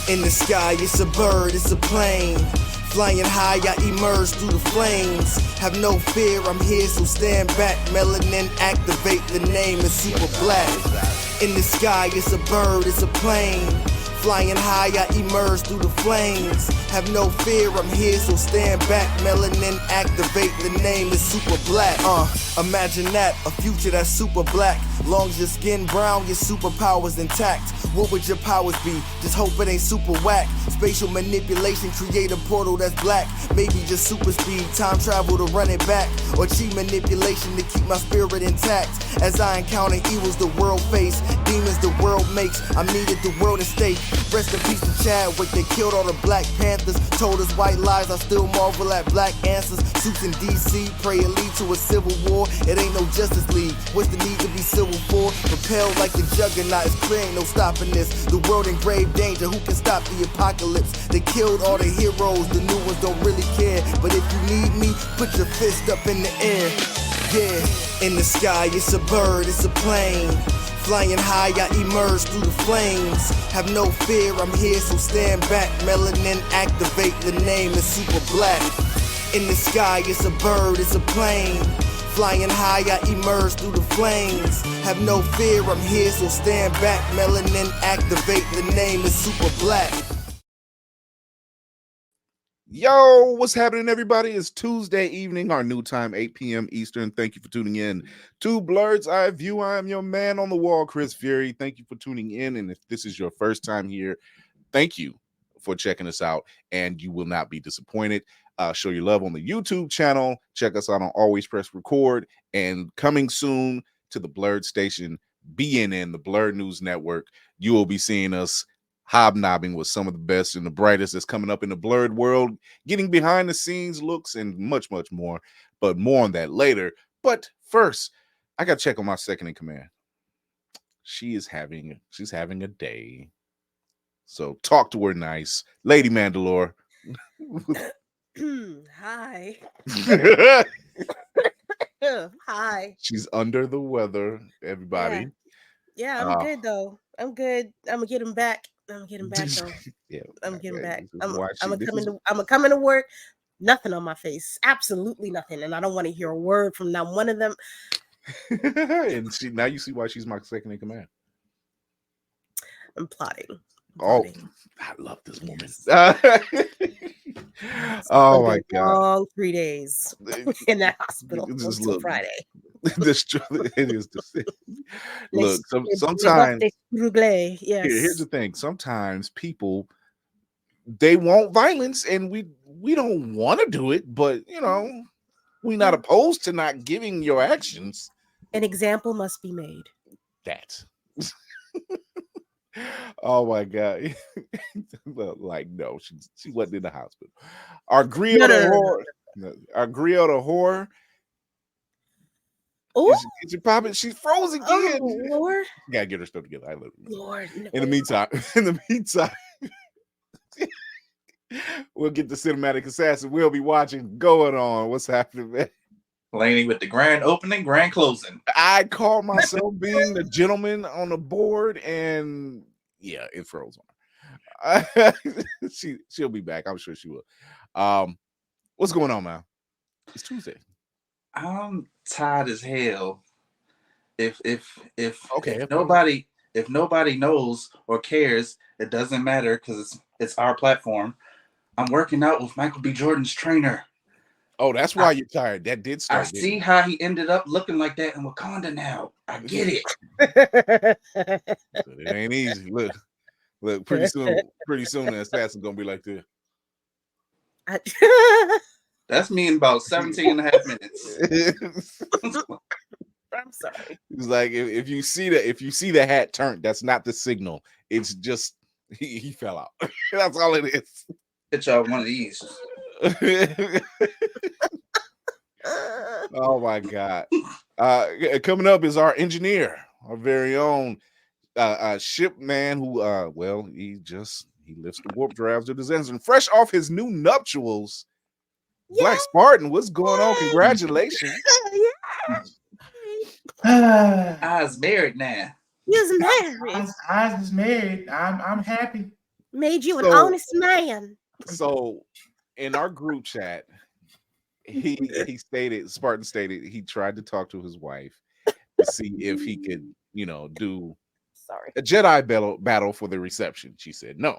In the sky, it's a bird, it's a plane. Flying high, I emerge through the flames. Have no fear, I'm here, so stand back. Melanin activate, the name is super black. In the sky, it's a bird, it's a plane. Flying high, I emerge through the flames. Have no fear, I'm here, so stand back. Melanin activate, the name is super black. Imagine that, a future that's super black. Long as your skin brown, your superpowers intact. What would your powers be? Just hope it ain't super whack. Spatial manipulation, create a portal that's black. Maybe just super speed, time travel to run it back. Or cheat manipulation to keep my spirit intact. As I encounter evils the world face, demons the world makes, I'm needed the world at stake. Rest in peace to Chadwick, they killed all the Black Panthers. Told us white lies, I still marvel at black answers. Suits in DC, pray it lead to a civil war. It ain't no Justice League, what's the need to be civil for? Propelled like the juggernaut, it's clear ain't no stopping this. The world in grave danger, who can stop the apocalypse? They killed all the heroes, the new ones don't really care. But if you need me, put your fist up in the air. Yeah, in the sky, it's a bird, it's a plane. Flying high, I emerge through the flames. Have no fear, I'm here, so stand back. Melanin activate, the name is super black. In the sky, it's a bird, it's a plane. Flying high, I emerge through the flames. Have no fear, I'm here, so stand back. Melanin activate, the name is super black. Yo, what's happening, everybody? It's Tuesday evening, our new time, 8 p.m. Eastern. Thank you for tuning in to Blurred's Eye View. I am your man on the wall, Chris Fury. Thank you for tuning in. And if this is your first time here, thank you for checking us out. And you will not be disappointed. Show your love on the YouTube channel. Check us out on Always Press Record. And coming soon to the Blurred Station, BNN, the Blurred News Network, you will be seeing us hobnobbing with some of the best and the brightest that's coming up in the blurred world, getting behind the scenes looks and much, much more. But more on that later. But first, I got to check on my second in command. She's having a day. So talk to her nice. Lady Mandalore. Hi. Hi. She's under the weather, everybody. Yeah, I'm good though. I'm good. I'm gonna get him back. Though. Yeah, I'm getting back. I'm I'm gonna come into work. Nothing on my face. Absolutely nothing. And I don't want to hear a word from not one of them. And now you see why she's my second in command. I'm plotting. Oh, I love this woman. Oh my God! Long 3 days in that hospital until Friday. It is. Look, sometimes. Here's the thing. Sometimes people they want violence, and we don't want to do it, but we're not opposed to not giving your actions. An example must be made. That. Oh my God! Like no, she wasn't in the hospital. Our griot of horror. She's frozen again. Oh, Lord, you gotta get her stuff together. I love you. Lord. No. In the meantime, we'll get the cinematic assassin. We'll be watching. Going on. What's happening, man? Laney with the grand opening, grand closing. I call myself being the gentleman on the board, and yeah, it froze on her. She'll be back. I'm sure she will. What's going on, man? It's Tuesday. I'm tired as hell. If nobody knows or cares, it doesn't matter because it's our platform. I'm working out with Michael B. Jordan's trainer. Oh, that's why you're tired. That did start. I see how he ended up looking like that in Wakanda now. I get it. It ain't easy. Look. Pretty soon, the assassin's gonna be like this. That's me in about 17 and a half minutes. I'm sorry. It's like if you see the hat turned, that's not the signal. It's just he fell out. That's all it is. Get y'all one of these. Oh my God. Coming up is our engineer, our very own ship man who he lifts the warp drives to the Zens and fresh off his new nuptials. Yeah. Black Spartan, what's going on? Congratulations. I was married now. You was married. I was married. I'm happy. Made you an So- honest man. So in our group chat, Spartan stated he tried to talk to his wife to see if he could, do Sorry. a Jedi battle for the reception. She said no.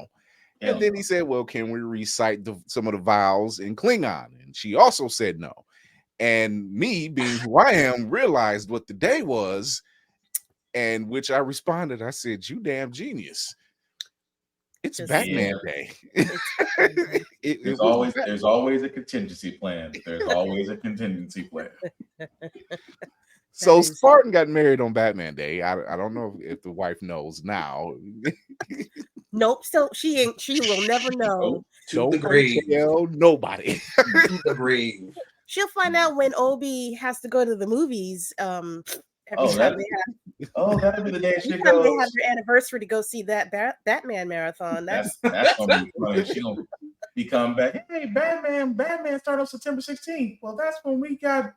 Hell And then no. he said, well, can we recite some of the vowels in Klingon? And she also said no. And me, being who I am, realized what the day was, and which I responded, I said, you damn genius. It's Just- Batman Day. There's always a contingency plan. There's always a contingency plan. So That is- Spartan got married on Batman Day. I don't know if the wife knows now. Nope. So she will never know. To Don't the grave. tell nobody. To the grave. She'll find out when Obi has to go to the movies. Every Oh, time that'll be the day she every time they goes. have their anniversary to go see that Batman marathon. That's gonna be funny. She'll be coming back. Hey, Batman started on September 16th. Well, that's when we got.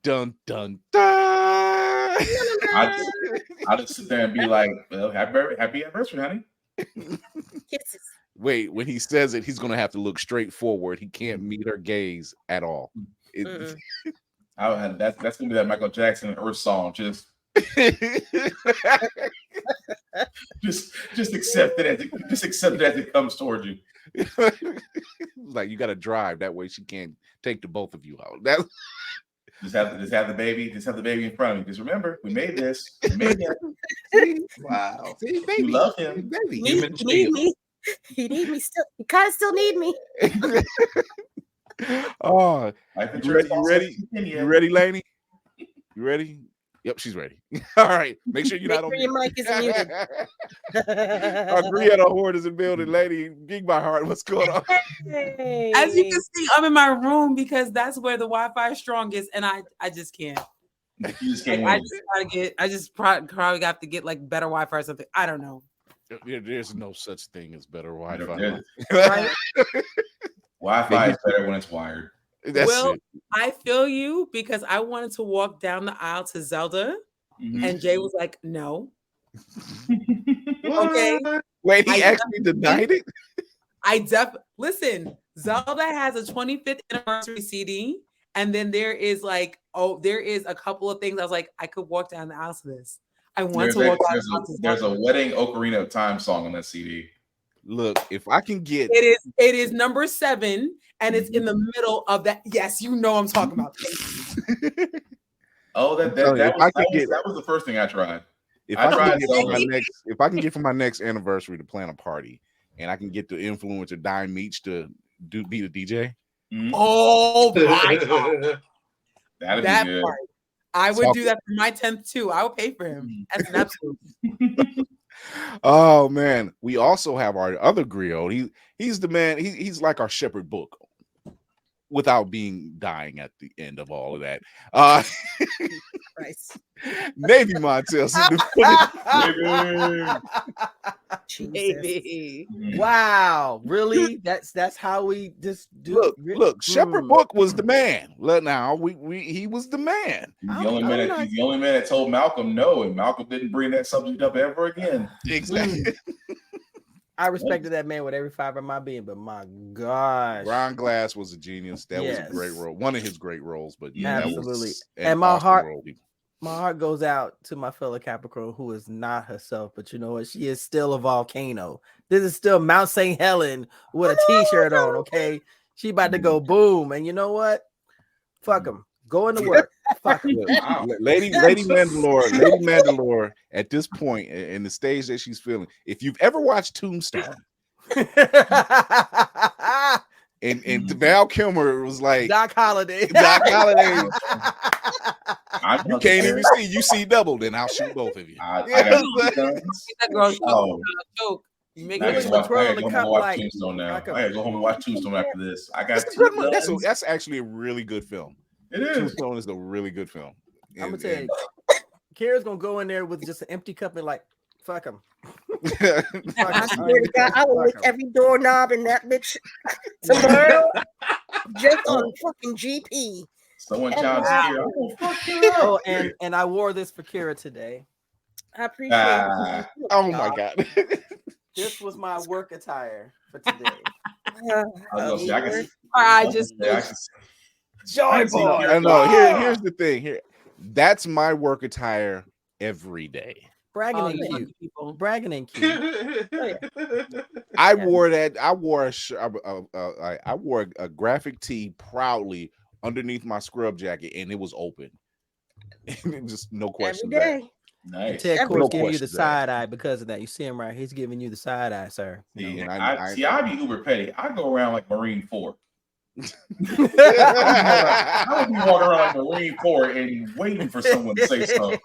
Dun dun dun. I'll just sit there and be like, well, happy anniversary, honey. Kisses. Wait, when he says it, he's gonna have to look straight forward. He can't meet her gaze at all. Mm-mm. That's gonna be that Michael Jackson Earth song. Just accept it as it comes towards you. Like you got to drive that way. She can't take the both of you out. That Just have the baby in front of me. Because remember, we made this. Wow. See, You love him. baby. He need me. He need me still. He kind of still need me. Oh, Life you insurance ready? policy. You ready, Lainey? You ready? Yep, she's ready. All right. Make sure you're Make not on sure your mic is muted. Brianna Horde is in building. Lady, gig my heart. What's going on? Hey. As you can see, I'm in my room because that's where the Wi-Fi is strongest, and I just can't. You just can't Like, win. I just probably got to get like better Wi-Fi or something. I don't know. There's no such thing as better Wi-Fi. There- Right? Wi-Fi is better when it's wired. That's Well, it. I feel you because I wanted to walk down the aisle to Zelda, Mhm. and Jay was like, "No." Okay. Wait, he I actually denied it? Listen. Zelda has a 25th anniversary CD, and then there is a couple of things. I was like, I could walk down the aisle to this. I want to walk down the aisle to There's a Zelda. wedding Ocarina of Time song on that CD. Look, if I can get It is number 7, and it's in the middle of that. Yes, you know I'm talking about. Oh, I'm telling you, that was the first thing I tried. if I I tried can get for Zelda. if I can get for my next anniversary to plan a party, and I can get the influencer Dime Meach to be the DJ. Mhm. Oh my god, That'd that be good. part! I would Talk do that for my 10th too. I would pay for him. That's an absolute. Oh man, we also have our other griot. He's the man. He's like our shepherd book, without being dying at the end of all of that. Christ. Navy Montel. Jesus. Baby. Mhm. Wow, really? That's how we just do. Look, Shepherd Book was the man. Look now, he was the man. He's the only man that told Malcolm no, and Malcolm didn't bring that subject up ever again. Exactly. I respected that man with every fiber of my being, but my gosh, Ron Glass was a genius. That was Yes. a great role. One of his great roles, but Yeah, that absolutely. was And an my awesome heart- role. my heart goes out to my fellow Capricorn who is not herself, but you know what? She is still a volcano. This is still Mount St. Helen with a t-shirt on. Okay, she about to go boom, and you know what? Fuck them. Go into work. Fuck 'em. Look, Lady Mandalore, at this point in the stage that she's feeling, if you've ever watched Tombstone, and Val Kilmer was like Doc Holliday. Doc Holliday, I'm you can't even see, you see double, then I'll shoot both of you. I got guns. That girl Oh. choke. You make I Look it at gotta the twirl go of the home cup and watch like- Tombstone now. like a- I gotta go home and watch Tombstone after this. I got That's, two guns. that's actually a really good film. It is. Tombstone is a really good film. I'm gonna And- tell you, Kara's gonna go in there with just an empty cup and like, fuck him. I swear to God, I will lick every doorknob in that bitch tomorrow just on fucking GP. Someone challenged Kira. Oh, fuck you Oh, up. and I wore this for Kira today. I appreciate Ah. it. Oh my god. This was my work attire for today. I was gonna say, I can see. I just I can see. Joy see boy. your- I know. Here's the thing. That's my work attire every day. Bragging Oh, ain't you cute. lucky people. Bragging ain't cute. I wore that. I wore I wore a graphic tee proudly underneath my scrub jacket, and it was open. And just no Every questions day. asked. Nice. Ted Every- Court's No giving you the questions side eye because of that. You see him right? He's giving you the side eye, sir. See, And I be uber petty. I go around like Marine 4. I would be walking around like Marine 4 and waiting for someone to say something.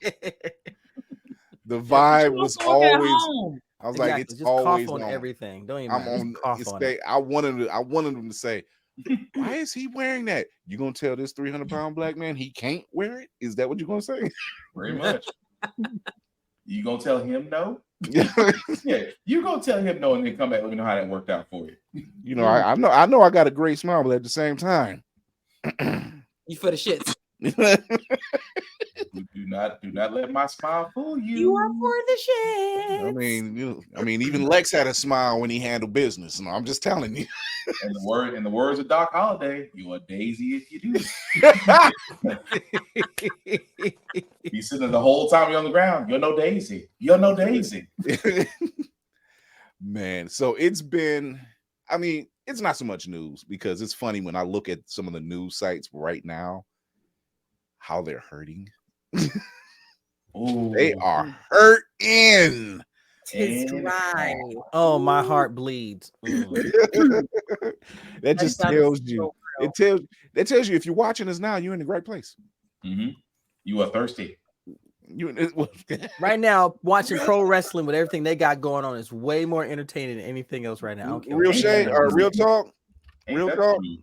The vibe was always. I was like, Exactly. it's Just always cough on on. everything. Don't even I'm mind. on. Just cough on it. I wanted him to say, why is he wearing that? You gonna tell this 300-pound black man he can't wear it? Is that what you're gonna say? Very much. You gonna tell him no? Yeah. Yeah, you gonna tell him no and then come back. Let me know how that worked out for you. You know, I know I got a great smile, but at the same time, You for the shits. Do not let my smile fool you. You are for the shits. I mean, even Lex had a smile when he handled business. No, I'm just telling you. In the words of Doc Holliday, you are Daisy if you do. He's sitting there the whole time you're on the ground. You're no Daisy. You're no Daisy. Man, so it's been. I mean, it's not so much news because it's funny when I look at some of the news sites right now, how they're hurting. They are hurting. Tis dry. Oh, my heart bleeds. Mm. That just That tells is you. so It tells you if you're watching us now, you're in the right place. Mm-hmm. You are thirsty. Right now, watching pro wrestling with everything they got going on is way more entertaining than anything else right now. I don't care Real what shade or real talk. Ain't Real that talk. true?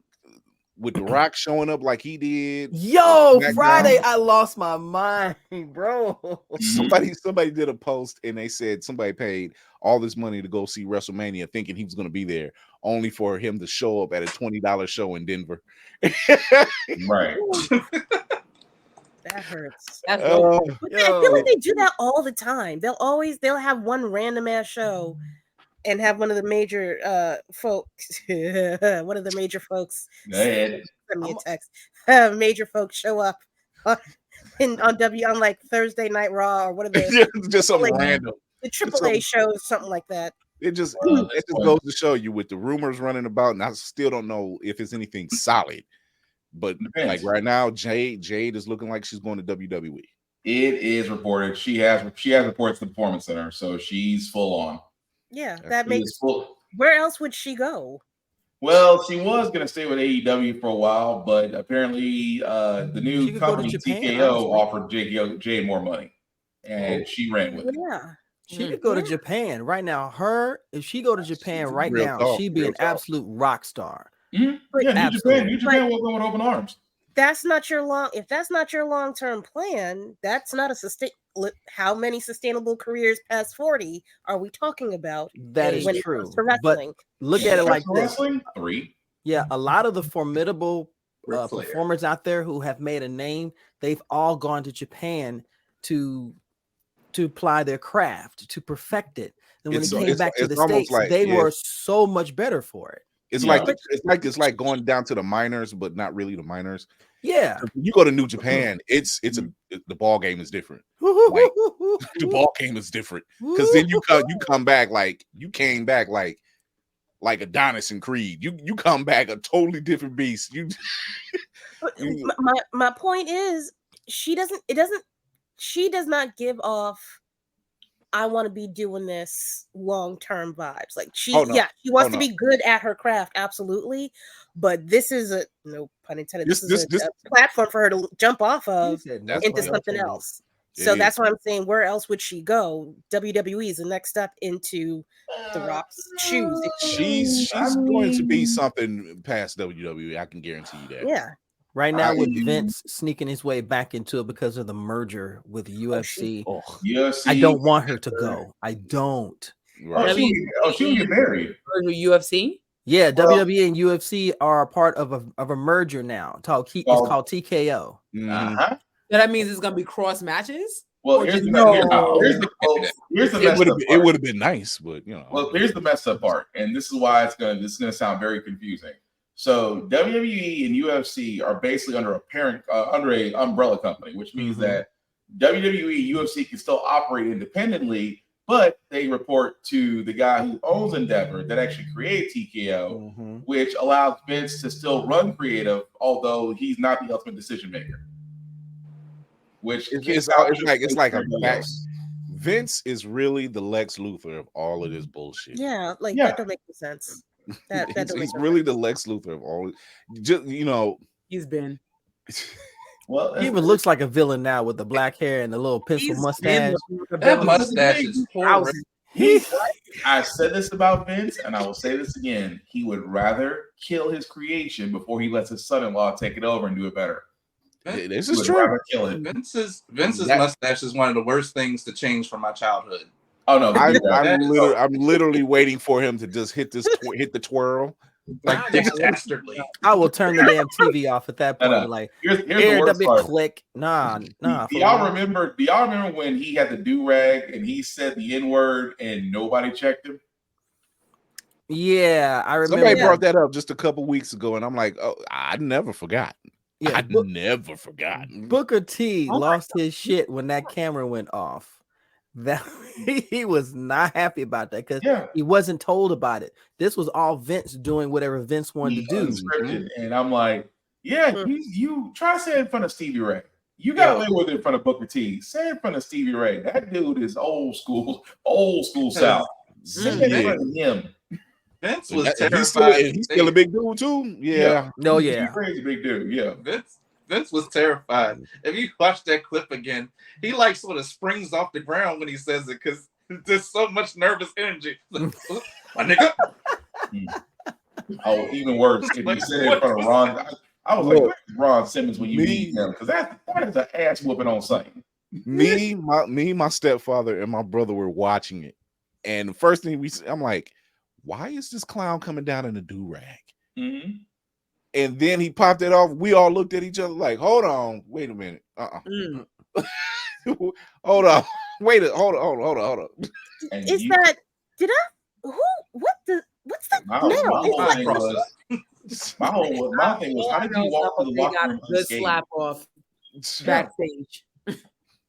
With The Rock showing up like he did. Yo, SmackDown. Friday, I lost my mind, bro. Somebody did a post and they said somebody paid all this money to go see WrestleMania thinking he was going to be there, only for him to show up at a $20 show in Denver. Right. That hurts. That's I feel like Yo. they do that all the time. They'll have one random ass show and have one of the major folks Go ahead. send me a text. Major folks show up on like Thursday Night Raw or what are the Just something AAA random. the AAA shows, something like that. It just Wow, it just goes to show you with the rumors running about, and I still don't know if it's anything solid. But Depends. like right now, Jade is looking like she's going to WWE. It is reported. She has reports to the Performance Center, so she's full on. Yeah, That's that She makes. is full. Where else would she go? Well, she was going to stay with AEW for a while, but apparently the She new could go to company, Japan, TKO, honestly. offered Jade more money, and she ran with it. Yeah, She could go to Japan right now. If she go to Japan right Real now, talk, she'd be real an talk. absolute rock star. Mhm. But- Yeah, New Absolutely. Japan will go with open arms. that's not your long. If that's not your long term plan, that's not a sustain. How many sustainable careers past 40 are we talking about? That is when it true. comes to But wrestling? look at it like this. Wrestling 3. Yeah, a lot of the formidable Ric Flair. performers out there who have made a name, they've all gone to Japan to apply their craft, to perfect it. And when It's- it came it's- back to it's the almost States, like- they yeah. were so much better for it. It's Yeah. like it's like going down to the minors, but not really the minors. Yeah. When you go to New Japan, the ball game is different. The ball game is different because then you come back like you came back like Adonis and Creed. You come back a totally different beast. But my point is, she does not give off, I want to be doing this long-term vibes. Like she wants to be good at her craft, absolutely. But this is a, no pun intended, this is a platform for her to jump off of into something else. So that's why I'm saying, where else would she go? WWE is the next step into The Rock's shoes. She's going to be something past WWE. I can guarantee you that. Yeah. Right now, with Vince sneaking his way back into it because of the merger with UFC, UFC. I don't want her to go. I don't. Right. She'll get married. UFC? Yeah, WWE and UFC are a part of a merger now. It's called TKO. Mhm. Uh-huh. So that means it's gonna be cross matches. Well, Or here's just the no. messed It up would part. have been nice, but you know. Well, here's the messed up part, and this is why this is gonna sound very confusing. So WWE and UFC are basically under a parent under a umbrella company, which means that WWE UFC can still operate independently, but they report to the guy who owns Endeavor that actually created TKO, which allows Vince to still run creative, although he's not the ultimate decision maker. Which it's like a back. Vince is really the Lex Luthor of all of this bullshit. Yeah, like that don't make any sense. He's really the Lex Luthor of all. Just he's been. Well, he even looks like a villain now with the black hair and the little pencil mustache. That mustache is horrible. I said this about Vince, and I will say this again. He would rather kill his creation before he lets his son-in-law take it over and do it better. This is true. Kill it. Vince's mustache is one of the worst things to change from my childhood. Oh no, I'm literally waiting for him to just hit the twirl. Like dastardly. I will turn the damn TV off at that point. Like, here's the worst part. Click. Nah. Do y'all remember when he had the do-rag and he said the N-word and nobody checked him? Yeah, I remember. Somebody brought that up just a couple weeks ago, and I'm like, oh, I never forgot. Yeah, I never forgot. Booker T lost his shit when that camera went off. That he was not happy about that because he wasn't told about it. This was all Vince doing whatever Vince wanted to do. Unscripted. And I'm like, you try to say it in front of Stevie Ray. You got away with it in front of Booker T. Say it in front of Stevie Ray. That dude is old school South. Say it in front of him. Vince was terrified. He's still a big dude too. Yeah. No, yeah. He's a crazy big dude. Yeah. Vince was terrified. If you watch that clip again, he like sort of springs off the ground when he says it because there's so much nervous energy. My nigga. Oh, even worse. If you said it in front of Ron, I was like, Ron Simmons when you meet him because that is an ass whooping on site. My stepfather, and my brother were watching it, and the first thing I'm like, why is this clown coming down in a do-rag? And then he popped it off. We all looked at each other like, hold on, wait a minute. Hold on. Hold on. What's that? My thing was, how did you walk through the locker room unscathed? Slap off backstage.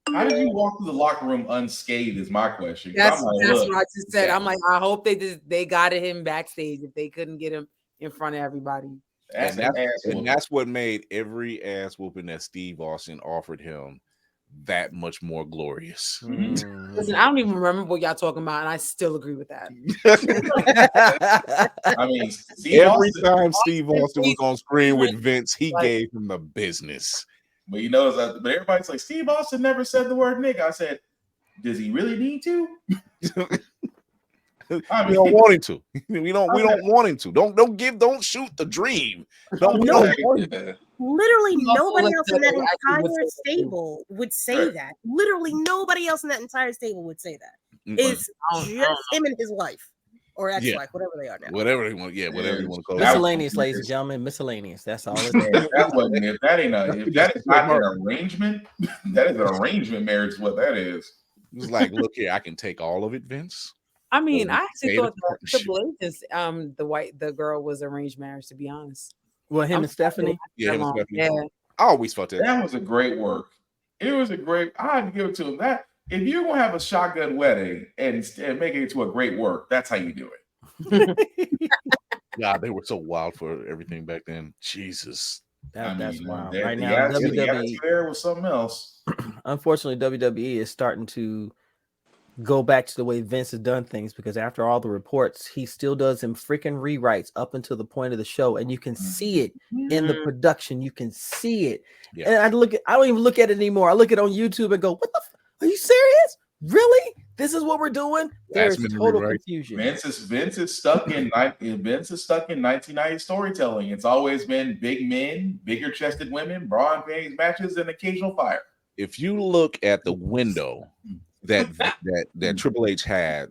How did you walk through the locker room unscathed is my question. That's what I just said. I'm like, I hope they got him backstage if they couldn't get him in front of everybody. And that's what made every ass whooping that Steve Austin offered him that much more glorious. Listen, I don't even remember what y'all talking about, and I still agree with that. I mean, every time Steve Austin was on screen with Vince, he gave him the business. But you notice that, but everybody's like, Steve Austin never said the word nigga. I said, does he really need to? We don't want him to. We don't want him to. Don't shoot the dream. Literally nobody else in that entire stable would say that. Literally nobody else in that entire stable would say that. It's just him and his wife or ex-wife, whatever they are now. Whatever they want, whatever you want to call it. Miscellaneous, ladies and gentlemen, miscellaneous. That's all it is. If that is not an arrangement, that is an arrangement marriage. What that is. It's like, look here, I can take all of it, Vince. I mean, I actually thought Triple H, the girl was arranged marriage. To be honest, well, him and Stephanie. Yeah, him and Stephanie. Yeah, I always felt that. That was a great work. It was a great. I had to give it to him. That if you're gonna have a shotgun wedding and make it into a great work, that's how you do it. God, they were so wild for everything back then. Jesus. That's wild. Right now, WWE was something else. Unfortunately, WWE is starting to go back to the way Vince has done things because after all the reports, he still does some freaking rewrites up until the point of the show, and you can see it in the production. You can see it, and I don't even look at it anymore. I look at it on YouTube and go, "What the? Are you serious? Really? This is what we're doing?" There's total confusion. Vince is stuck in 1990s storytelling. It's always been big men, bigger chested women, bra and panties matches, and occasional fire. If you look at the window that Triple H had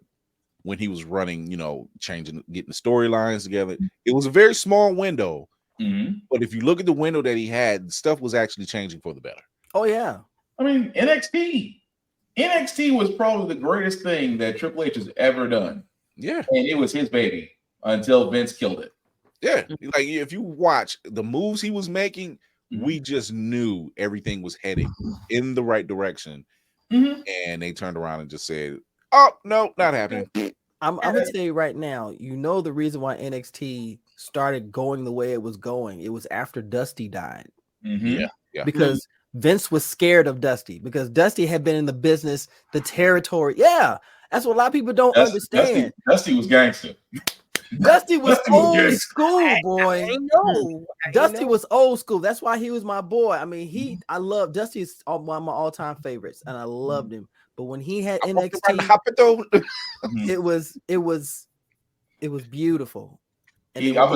when he was running, getting the storylines together, it was a very small window. But if you look at the window that he had, stuff was actually changing for the better. Oh yeah. I mean, NXT. NXT was probably the greatest thing that Triple H has ever done. Yeah. And it was his baby until Vince killed it. Yeah. Like if you watch the moves he was making, we just knew everything was heading in the right direction. And they turned around and just said, oh, no, not happening. I'm gonna tell you right now, you know the reason why NXT started going the way it was going. It was after Dusty died. Yeah. Because Vince was scared of Dusty because Dusty had been in the business, the territory. Yeah, that's what a lot of people don't understand. Dusty was gangster. Dusty was old school, boy. I know. Dusty was old school. That's why he was my boy. I mean, I love Dusty is one of my all-time favorites, and I loved him. But when he had NXT, it was beautiful. And I'll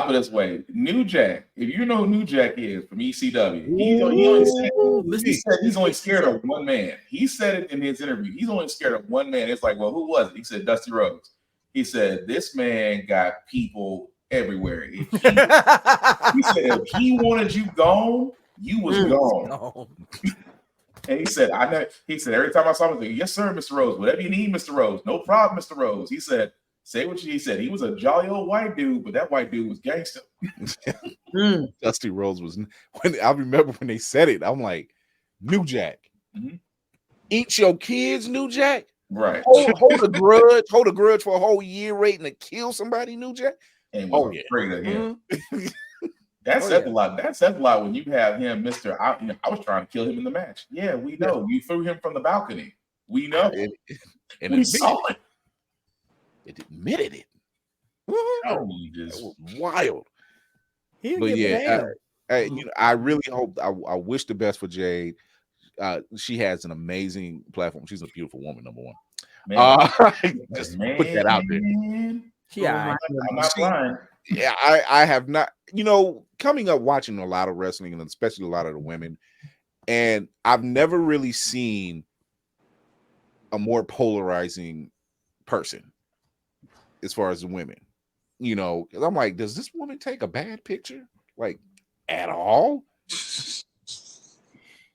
put it this way: New Jack. If you know who New Jack is from ECW, he said he's only scared of one man. He said it in his interview. He's only scared of one man. It's like, well, who was it? He said Dusty Rhodes. He said this man got people everywhere. He said if he wanted you gone, you was gone. And he said, I know. He said every time I saw him, yes, sir, Mr. Rhodes. Whatever you need, Mr. Rhodes. No problem, Mr. Rhodes. He said, say what he said. He was a jolly old white dude, but that white dude was gangster. Dusty Rhodes was. I remember when they said it. I'm like, New Jack, eat your kids, New Jack. Right. Hold a grudge for a whole year, waiting to kill somebody, New Jack. And was afraid of him. That says a lot. That says a lot when you have him, Mr. I was trying to kill him in the match. Yeah, we know. You threw him from the balcony. We know. And we saw it. It admitted it. That was wild. But yeah, I really hope. I wish the best for Jade. She has an amazing platform. She's a beautiful woman, number one. Just put that out there. Yeah, I'm not blind. Yeah, I have not. Coming up watching a lot of wrestling, and especially a lot of the women, and I've never really seen a more polarizing person as far as the women. Because I'm like, does this woman take a bad picture, like at all?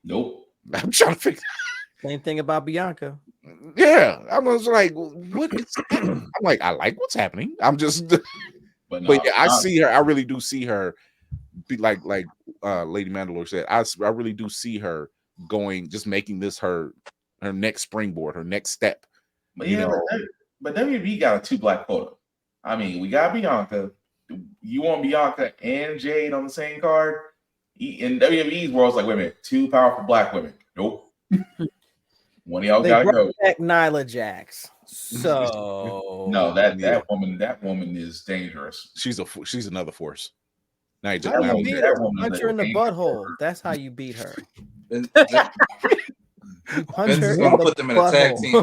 Nope. I'm trying to figure. Same thing about Bianca. Yeah, I was like, what is I'm like, I like what's happening. I'm just, but yeah, I see her. I really do see her. Be like Lady Mandalore said. I really do see her going, just making this her next springboard, her next step. But but WWE got a 2 black quota. I mean, we got Bianca. You want Bianca and Jade on the same card? In WWE's world, it's like, wait a minute, 2 powerful black women. Nope. One of y'all gotta go. Back Nyla Jax. So no, that woman is dangerous. She's another force. Now you just punch her in the butthole. That's how you beat her. You punch her in the put them in a tag team.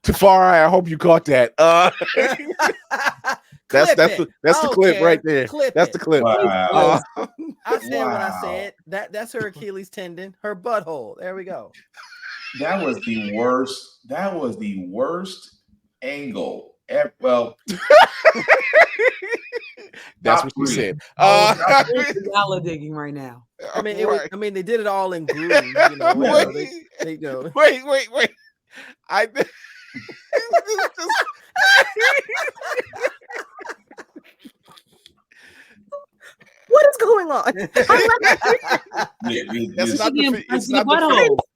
Tafari, I hope you caught that. That's the clip right there. That's the clip. Wow. I said what I said. That's her Achilles tendon, her butthole. There we go. That was the worst. That was the worst angle. Well, that's what you said. Validating right now. I mean, they did it all in groove. They go. Wait. What is going on?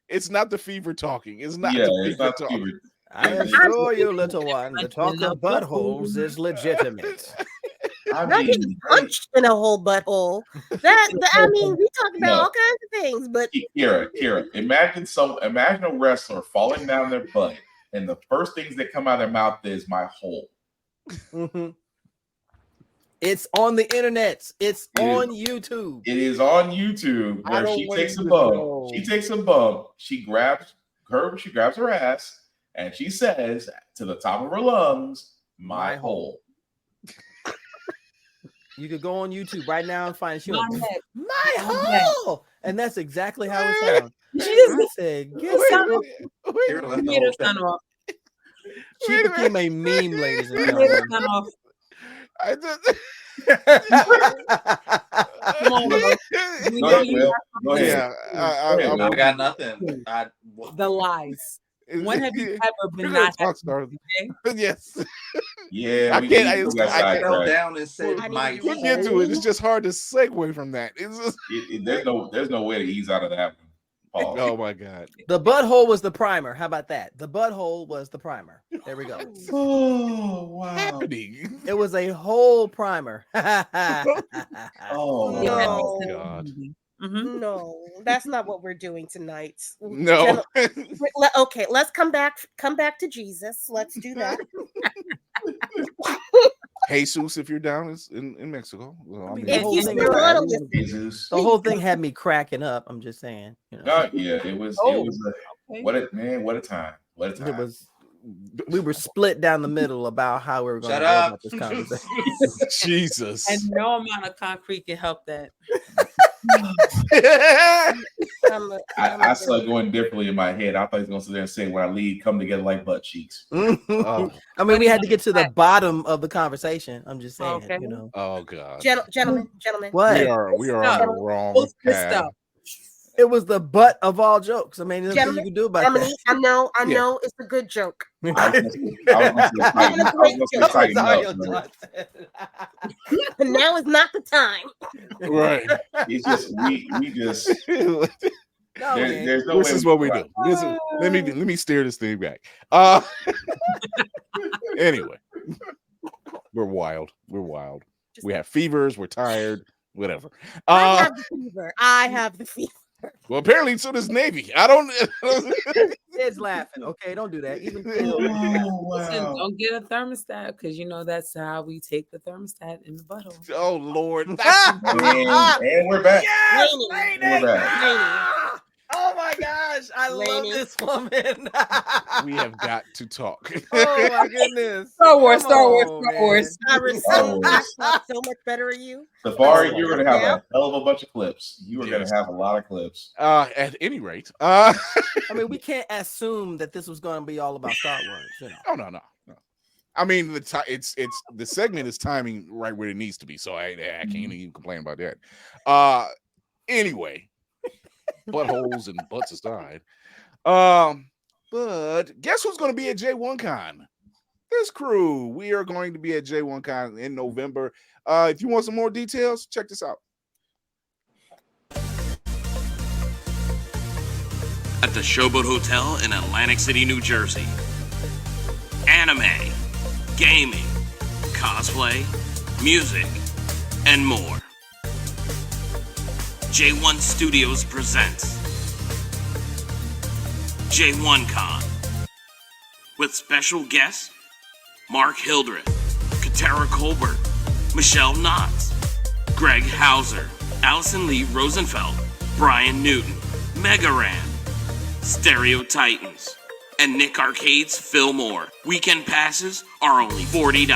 It's not the fever talking. It's not the fever talking. I assure you, little one, the talk of buttholes is legitimate. Not getting punched in a whole butthole. We talk about all kinds of things, but Kira, imagine a wrestler falling down their butt, and the first things that come out of their mouth is my hole. Mm-hmm. It's on the internet. It's on YouTube. It is on YouTube where she takes a bump. She takes a bump. She grabs her ass, and she says to the top of her lungs, "My hole." You could go on YouTube right now and find it. My hole, and that's exactly how it sounds. She just said, She became a meme, ladies and gentlemen. Come on, Will. We Go know ahead, you Will. got Go something. ahead. I got nothing. The lies. When have you ever You're been gonna not talk, happy? Stars. Okay? Yes. Yeah, I we can't. still got I fell can't. sidetracked. down and said, I need "My to We'll get to it. It's just hard to segue from that. It's just, There's no way to ease out of that one. Pause. oh my god. The butthole was the primer. How about that? The butthole was the primer. There we go. Oh wow. Happening. It was a whole primer. Oh No. wow. Oh god. Mhm. No, that's not what we're doing tonight. No. Okay, let's come back to Jesus. Let's do that. Jesus, if you're down in Mexico. Well, I mean, If you thing still was- want to listen, Jesus. The whole thing had me cracking up. I'm just saying. You know, God, yeah, it was Okay. what a man, what a time. What a time. it was. We were split down the middle about how we were going to Shut go up. about this conversation. Jesus. And no amount of concrete can help that. I saw it going differently in my head. I thought he was gonna sit there and say when I leave, come together like butt cheeks. Oh. I mean, we had to get to the bottom of the conversation. I'm just saying, Okay. you know. Oh god. gentlemen. What? We are on the wrong What's this path. stuff? It was the butt of all jokes. I mean, there's nothing you can do about Emily, I know Yeah. it's a good joke. I was gonna say tighten up, but But now is not the time. Right. it's just we just No, we ain't. there's no This way is what we do. Let me steer this thing back. Anyway. We're wild. We have fevers, we're tired, whatever. I have the fever. I have the fever. Well, apparently so does Navy. I don't Kids laughing. Okay, don't do that. Even kids. Oh Listen, wow. don't get a thermostat because you know that's how we take the thermostat in the butthole. Oh Lord. And we're back. Yes, Lainey. We're back. Lainey. Oh my gosh, I Lainey. love this woman. We have got to talk. Oh my goodness. Star Wars, Come Star Wars, on, Star man. Wars. I thought so much better of you. Safari, you're gonna have a hell of a bunch of clips. You are Yes. gonna have a lot of clips. At any rate. I mean, we can't assume that this was going to be all about Star Wars. You know. Oh no. I mean, it's the segment is timing right where it needs to be, so I can't even complain about that. Anyway, buttholes and butts aside. But guess who's going to be at J1Con? This crew. We are going to be at J1Con in November. If you want some more details, check this out. At the Showboat Hotel in Atlantic City, New Jersey. Anime, gaming, cosplay, music, and more. J1 Studios presents J1Con with special guests Mark Hildreth, Katara Colbert, Michelle Knotts, Greg Hauser, Allison Lee Rosenfeld, Brian Newton, Mega Ran, Stereo Titans, and Nick Arcade's Phil Moore. Weekend passes are only $40.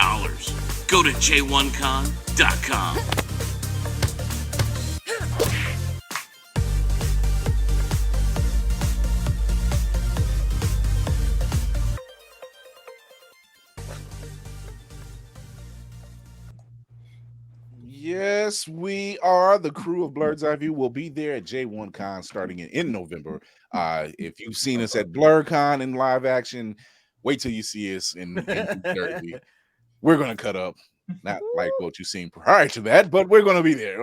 Go to j1con.com. Yes, we are. The crew of Blurred's Eye View will be there at J1Con starting in November. If you've seen us at BlurCon in live action, wait till you see us in New Jersey. We're going to cut up. Not like what you've seen prior to that, but we're going to be there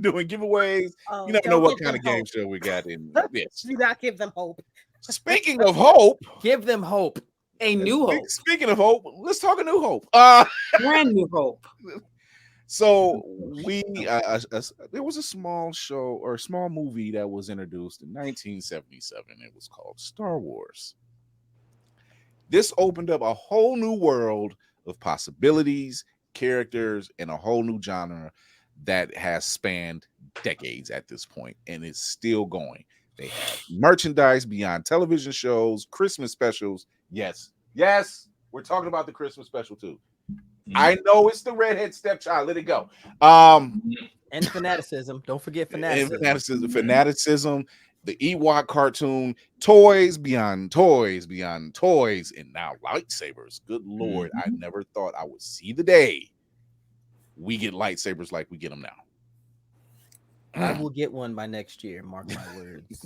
doing giveaways. Oh, You never know don't what give kind them of game hope. show we got in. Yes. Do not give them hope. Speaking of hope, Give them hope. A new hope. Speaking of hope, let's talk a new hope. Brand new hope. So we there was a small show or a small movie that was introduced in 1977. It was called Star Wars. This opened up a whole new world of possibilities, characters, and a whole new genre that has spanned decades at this point and is still going. They have merchandise beyond television shows, Christmas specials. Yes, we're talking about the Christmas special too. I know it's the redhead stepchild. Let it go. And fanaticism. Don't forget fanaticism. Fanaticism, the Ewok cartoon, toys beyond toys, and now lightsabers. Good Lord, I never thought I would see the day we get lightsabers like we get them now. I will get one by next year. Mark my words.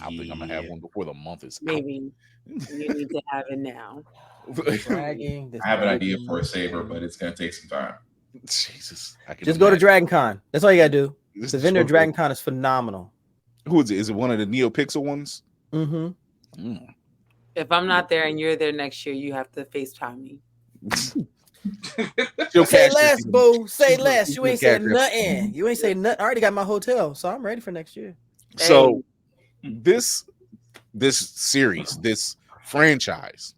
I think I'm gonna have one before the month is Maybe you need to have it now. Dragging. I have an idea for a saber, but it's gonna take some time. Jesus, I can just go to imagine. Dragon Con. That's all you gotta do. This The is vendor so at Dragon Con is phenomenal. Who is it? Is it one of the NeoPixel ones? Mm-hmm. If I'm not there and you're there next year, you have to FaceTime me. Say less, boo. Say less. You ain't saying nothing. You ain't saying nothing. I already got my hotel, so I'm ready for next year. So this series, this franchise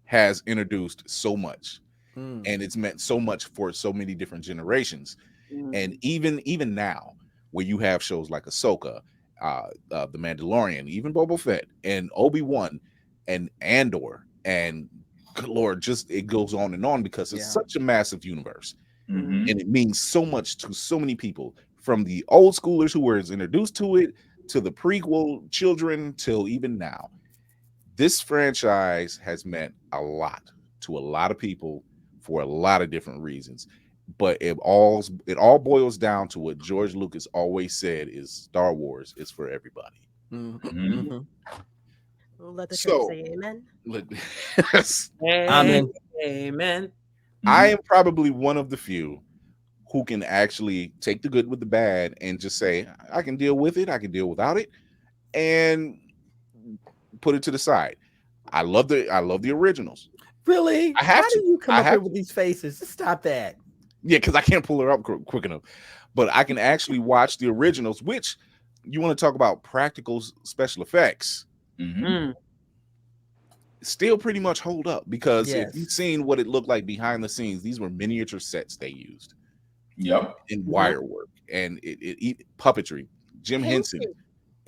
has introduced so much, and it's meant so much for so many different generations. And even now, where you have shows like Ahsoka, The Mandalorian, even Boba Fett, and Obi-Wan, and Andor, and good Lord, just it goes on and on because it's such a massive universe, and it means so much to so many people, from the old schoolers who were introduced to it, to the prequel children, till even now. This franchise has meant a lot to a lot of people for a lot of different reasons. But it all boils down to what George Lucas always said: is Star Wars is for everybody. Let the church say amen. Amen. Amen. I am probably one of the few who can actually take the good with the bad and just say, I can deal with it, I can deal without it, and put it to the side. I love the originals. Really? I have How to. do you come up here with these faces? Stop that. Yeah, because I can't pull her up quick enough. But I can actually watch the originals, which you want to talk about practical special effects. Still pretty much hold up, because if you've seen what it looked like behind the scenes, these were miniature sets they used. Yep. In wire work and it puppetry. Jim Henson.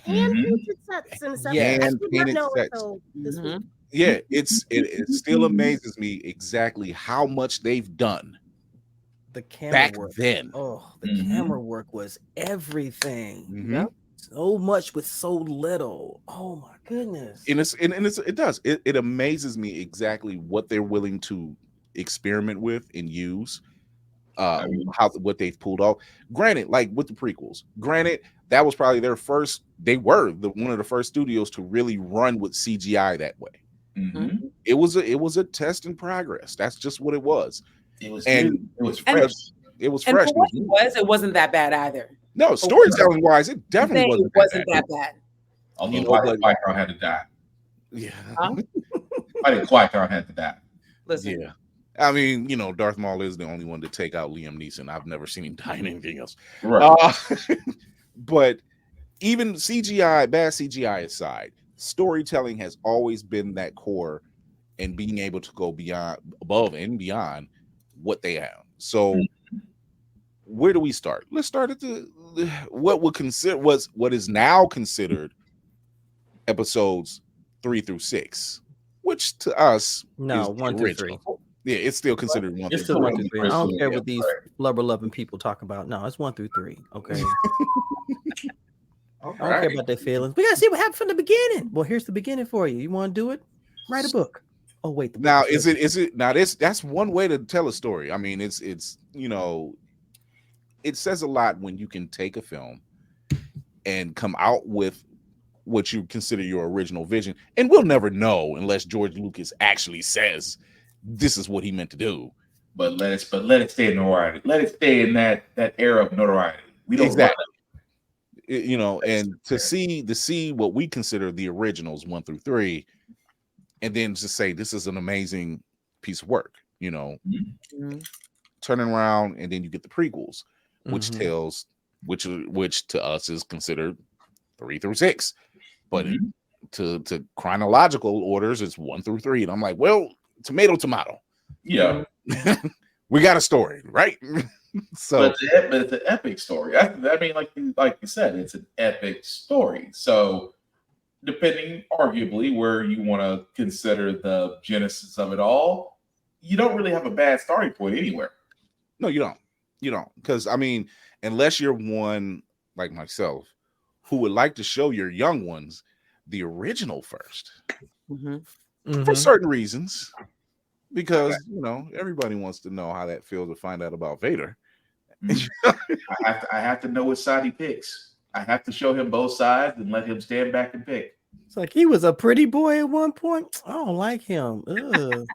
Hand-painted sets and stuff. I did not know until this week. Yeah, it still amazes me exactly how much they've done. The camera back work. then. Oh, the camera work was everything. So much with so little. Oh my goodness. And it amazes me exactly what they're willing to experiment with and use. What they've pulled off. Granted, like with the prequels, that was probably their first. They were one of the first studios to really run with CGI that way. It was a test in progress. That's just what it was. It was fresh. It was fresh. For what it wasn't that bad either. No, storytelling wise, it definitely wasn't that bad. Although Qui-Gon had to die. Yeah. Why did Qui-Gon have to die? Listen. Yeah. I mean, Darth Maul is the only one to take out Liam Neeson. I've never seen him die in anything else. Right. But even bad CGI aside, storytelling has always been that core, and being able to go above and beyond what they have. So where do we start? Let's start at what is now considered episodes 3 through 6, which to us is 1 through 3. Yeah, it's still considered 1 through 3. It's still 1 through 3. I don't care what these blubber-loving people talk about. No, it's 1 through 3. Okay. I don't care about their feelings. We gotta see what happened from the beginning. Well, here's the beginning for you. You want to do it? Write a book. Oh wait. Now is it now? That's one way to tell a story. I mean, it's it says a lot when you can take a film and come out with what you consider your original vision, and we'll never know unless George Lucas actually says this is what he meant to do. But let it stay in notoriety. Let it stay in that era of notoriety. We don't and to see what we consider the originals 1 through 3, and then just say this is an amazing piece of work. Turning around, and then you get the prequels, which tells which to us is considered 3 through 6, but to chronological orders, it's 1 through 3, and I'm like, well, tomato. Yeah. We got a story, right? So, but it's an epic story. I mean, like you said, it's an epic story. So, depending, arguably, where you want to consider the genesis of it all, you don't really have a bad starting point anywhere. No, you don't. You don't, because I mean, unless you're one like myself who would like to show your young ones the original first, for certain reasons. Because everybody wants to know how that feels to find out about Vader. I have to know which side he picks. I have to show him both sides and let him stand back and pick. It's like he was a pretty boy at one point. I don't like him. Ugh.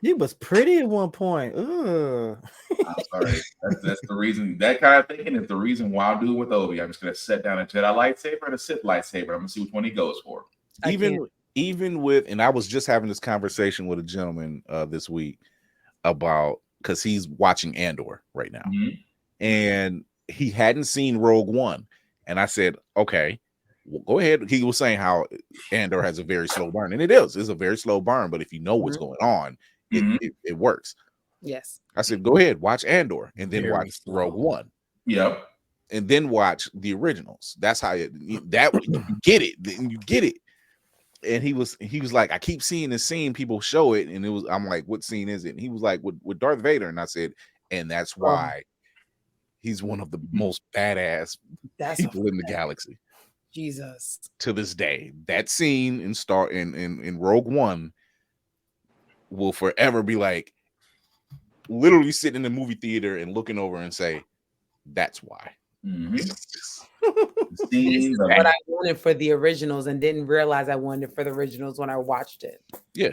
He was pretty at one point. Ugh. I'm sorry. That's the reason. That kind of thinking is the reason why I'm doing with Obi. I'm just gonna set down a Jedi lightsaber and a Sith lightsaber. I'm gonna see which one he goes for. Even with, and I was just having this conversation with a gentleman this week about, because he's watching Andor right now, and he hadn't seen Rogue One, and I said, okay, well, go ahead. He was saying how Andor has a very slow burn, and it's a very slow burn, but if you know what's going on, it works. Yes. I said, go ahead, watch Andor, and then Very watch slow. Rogue One. Yep. And then watch the originals. That's how you get it. Then you get it. And he was like, I keep seeing this scene, people show it, and I'm like, what scene is it? And he was like, with Darth Vader, and I said, and that's why he's one of the most badass people in the galaxy. Jesus. To this day, that scene in Rogue One will forever be like, literally sitting in the movie theater and looking over and say, that's why. This is what I wanted for the originals and didn't realize I wanted it for the originals when I watched it. Yeah.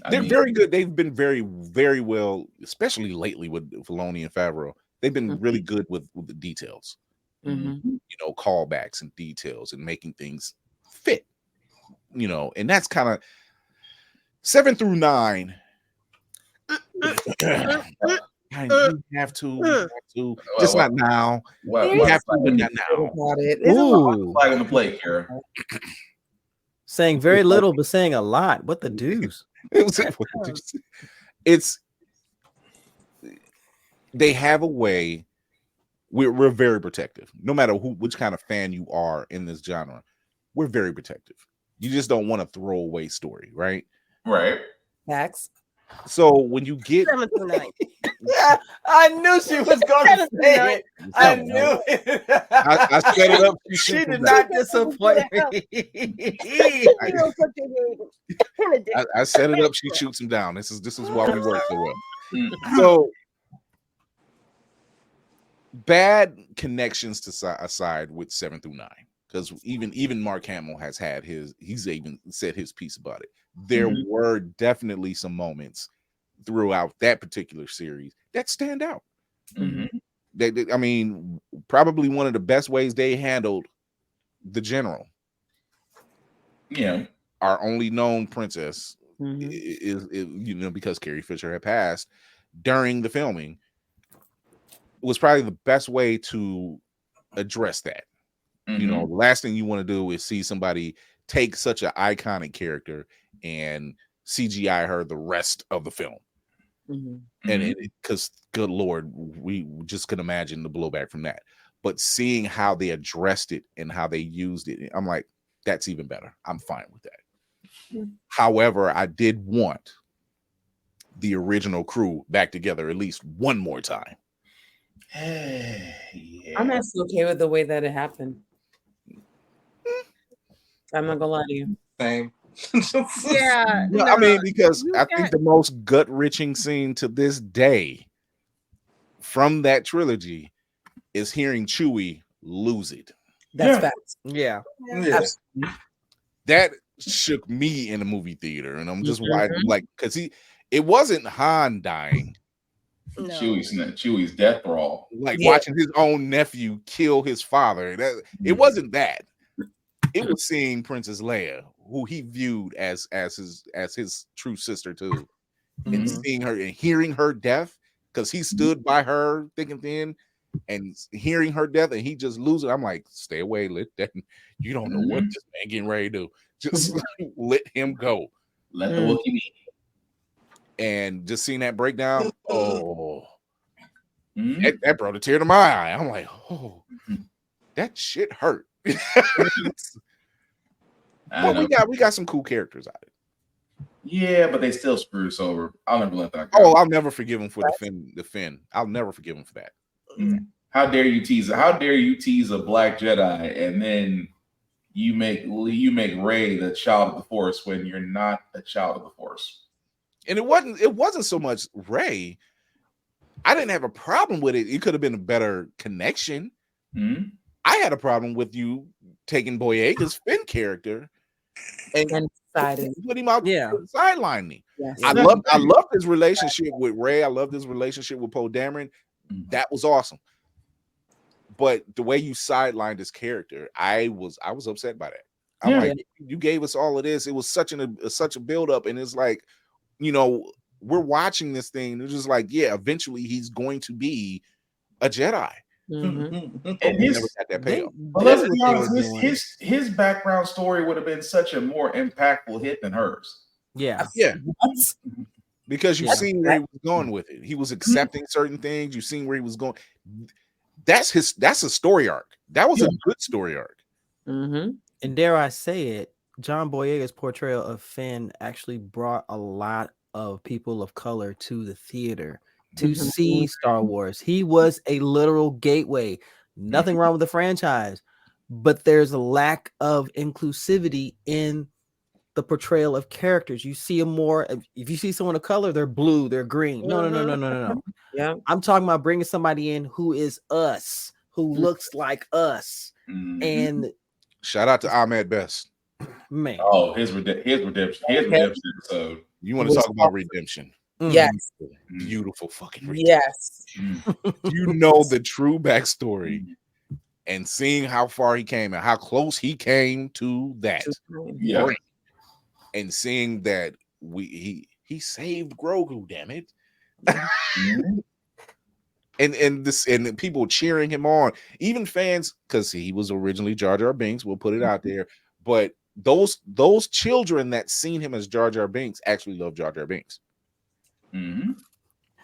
They're very good. They've been very, very well, especially lately with Filoni and Favreau. They've been really good with the details. Callbacks and details and making things fit. And that's kind of 7 through 9. You have to. Just not now. You have to, but not now. Ooh. Flag on the plate, Kara. Saying very little, but saying a lot. What the deuce? They have a way. We're very protective. No matter which kind of fan you are in this genre, we're very protective. You just don't want to throw away story, right? Right. Facts. So when you get 7 through 9. Yeah, I knew she was going to say it. I knew it. I set it up. She did not disappoint me. I set it up. She shoots him down. This is why we work so well. So bad connections aside with 7 through 9, because even Mark Hamill has had he's even said his piece about it. There were definitely some moments throughout that particular series that stand out. I mean, probably one of the best ways they handled the general. Yeah, our only known princess is because Carrie Fisher had passed during the filming, was probably the best way to address that. The last thing you want to do is see somebody take such an iconic character and CGI her the rest of the film. And because good Lord, we just could imagine the blowback from that. But seeing how they addressed it and how they used it, I'm like, that's even better. I'm fine with that. However, I did want the original crew back together at least one more time. I'm actually okay with the way that it happened. I'm not gonna lie to you. Same. Yeah. No, I mean, because I think the most gut-wrenching scene to this day from that trilogy is hearing Chewie lose it. That's facts. Yeah. That shook me in the movie theater, and I'm just like, because it wasn't Han dying. No. Chewie's death brawl. Like watching his own nephew kill his father. It wasn't that. It was seeing Princess Leia, who he viewed as his true sister too, and seeing her and hearing her death, because he stood by her thick and thin, and hearing her death, and he just lose it. I'm like, stay away, let that. You don't know what this man getting ready to do. Just let him go. Let the Wookiee be. And just seeing that breakdown, that brought a tear to my eye. I'm like, that shit hurt. But we got some cool characters out of it. Yeah, but they still screwed us over. I'll never let that go. Oh, I'll never forgive him for the Finn. I'll never forgive him for that. How dare you tease? How dare you tease a black Jedi and then you make Rey the child of the Force when you're not a child of the Force? And it wasn't so much Rey. I didn't have a problem with it. It could have been a better connection. Mhm. I had a problem with you taking Boyega's Finn character and put him out sidelining. Yes. I loved his relationship with Ray. I loved his relationship with Poe Dameron. That was awesome. But the way you sidelined his character, I was upset by that. I'm like, you gave us all of this. It was such a build-up, and it's like, you know, we're watching this thing. It's just like, yeah, eventually he's going to be a Jedi. Mm-hmm. And his, never got that payoff. But let's be honest, his background story would have been such a more impactful hit than hers. Yeah. Because you've seen where he was going with it. He was accepting certain things. You've seen where he was going. That's a story arc. That was a good story arc. Mm-hmm. And dare I say it, John Boyega's portrayal of Finn actually brought a lot of people of color to the theater to see Star Wars. He was a literal gateway. Nothing wrong with the franchise, but there's a lack of inclusivity in the portrayal of characters. You see them more. If you see someone of color, they're blue, they're green. No. Yeah, I'm talking about bringing somebody in who is us, who looks like us. And shout out to Ahmed Best. Man, oh, his redemption episode. You want to talk about redemption? Yes. Beautiful fucking redemption. Yes. You know the true backstory and seeing how far he came and how close he came to that. Yeah. And seeing that he saved Grogu, damn it. and people cheering him on, even fans, because he was originally Jar Jar Binks. We'll put it out there, but those children that seen him as Jar Jar Binks actually love Jar Jar Binks.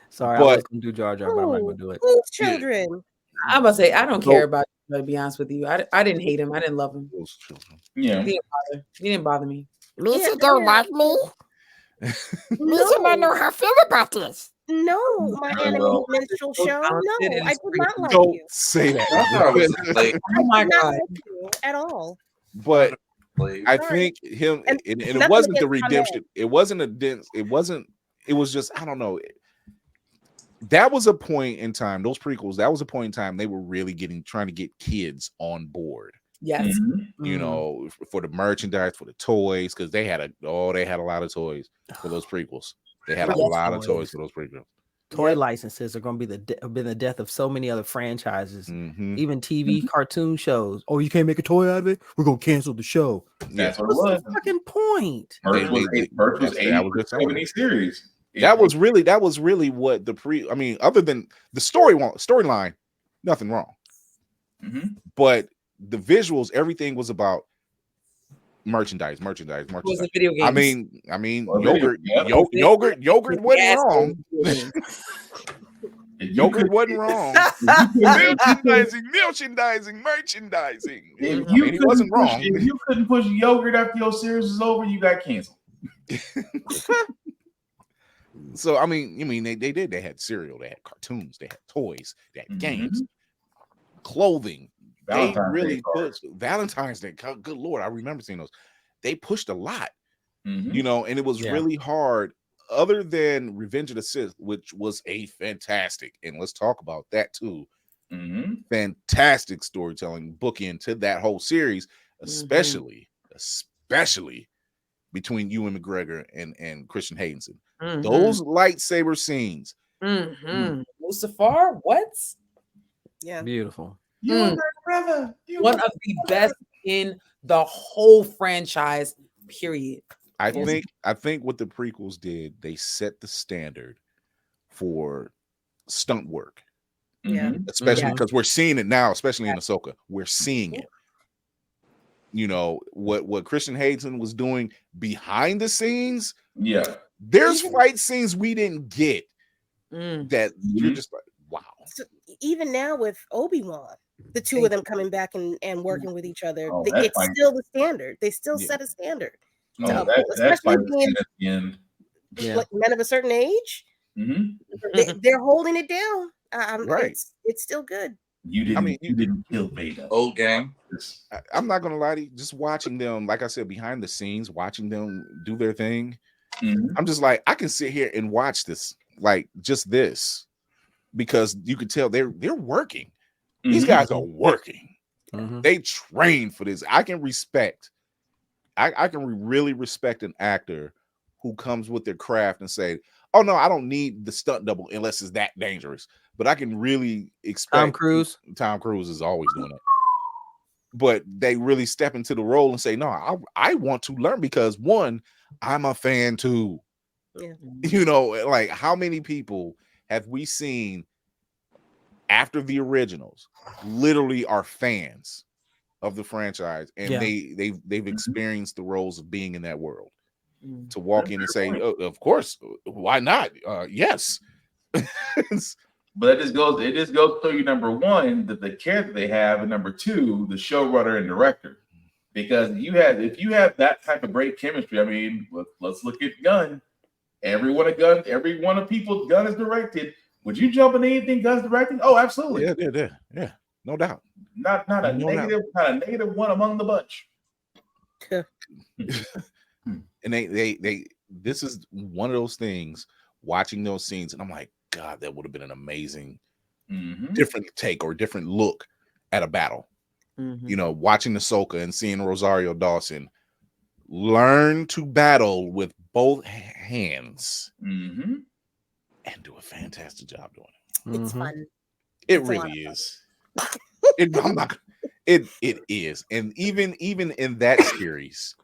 Sorry, I was gonna do Jar Jar, but I'm not gonna do it. Whose children? I'm about to say I don't care about him, to be honest with you. I didn't hate him. I didn't love him. Those children. Yeah. He didn't bother me. Lisa don't like me. Lisa don't know how I feel about this. No, my animated minstrel show. No, I did not like Don't you. say that. Oh my god. At all. But I think him and it wasn't the redemption. It wasn't a dense. It was just, I don't know. That was a point in time. Those prequels. That was a point in time they were really trying to get kids on board. Yes. You know, for the merchandise, for the toys, because they had a lot of toys for those prequels. They had a lot of toys for those prequels. Toy licenses are going to be been the death of so many other franchises, even TV cartoon shows. Oh, you can't make a toy out of it? We're going to cancel the show. That's what it What's was. the fucking point? Merch was 80 series. That was really what other than the storyline, nothing wrong. But the visuals, everything was about merchandise. It was a video game. I mean, yogurt wasn't wrong. Yogurt wasn't wrong. merchandising. If you wasn't wrong. If you couldn't push yogurt after your series was over, you got canceled. So I mean, they did. They had cereal, they had cartoons, they had toys, they had games, clothing. They really pushed Valentine's Day. Good Lord, I remember seeing those. They pushed a lot, you know, and it was really hard. Other than Revenge of the Sith, which was a fantastic, and let's talk about that too. Fantastic storytelling bookend to that whole series, especially between Ewan McGregor and Christian Haydenson. Those lightsaber scenes. Mustafar, what? Yeah, beautiful. One of the best in the whole franchise, period. I think what the prequels did, they set the standard for stunt work. Especially because we're seeing it now, especially in Ahsoka. We're seeing it. You know, what Christian Hayden was doing behind the scenes. Yeah. There's fight scenes we didn't get that you're just like, wow. So even now with Obi-Wan, the two of them coming back and working with each other, it's still the standard. They still set a standard. That's being at the end. Like men of a certain age, they're holding it down. Right, it's still good. You didn't kill Vader. Old gang. I'm not gonna lie to you. Just watching them, like I said, behind the scenes, watching them do their thing. I'm just like, I can sit here and watch this, like just this, because you could tell they're working. These guys are working. They train for this. I can really respect an actor who comes with their craft and say, "Oh no, I don't need the stunt double unless it's that dangerous." But I can really expect Tom Cruise. Tom Cruise is always doing it. But they really step into the role and say, "No, I want to learn because one, I'm a fan too." Yeah. You know, like how many people have we seen after the originals literally are fans of the franchise, and they've experienced the roles of being in that world. To walk in and say, oh, of course, why not? Yes. But it just goes to you, number one, that the care that they have, and number two, the showrunner and director. Because if you have that type of great chemistry, I mean, let's look at Gunn. Every one of people Gunn is directed. Would you jump in anything Gunn's directing? Oh, absolutely. Yeah. No doubt. Not a negative one among the bunch. And they this is one of those things, watching those scenes, and I'm like, God, that would have been an amazing different take or different look at a battle. You know, watching Ahsoka and seeing Rosario Dawson learn to battle with both hands and do a fantastic job doing it. It's fun. It really is. It is. And even in that series,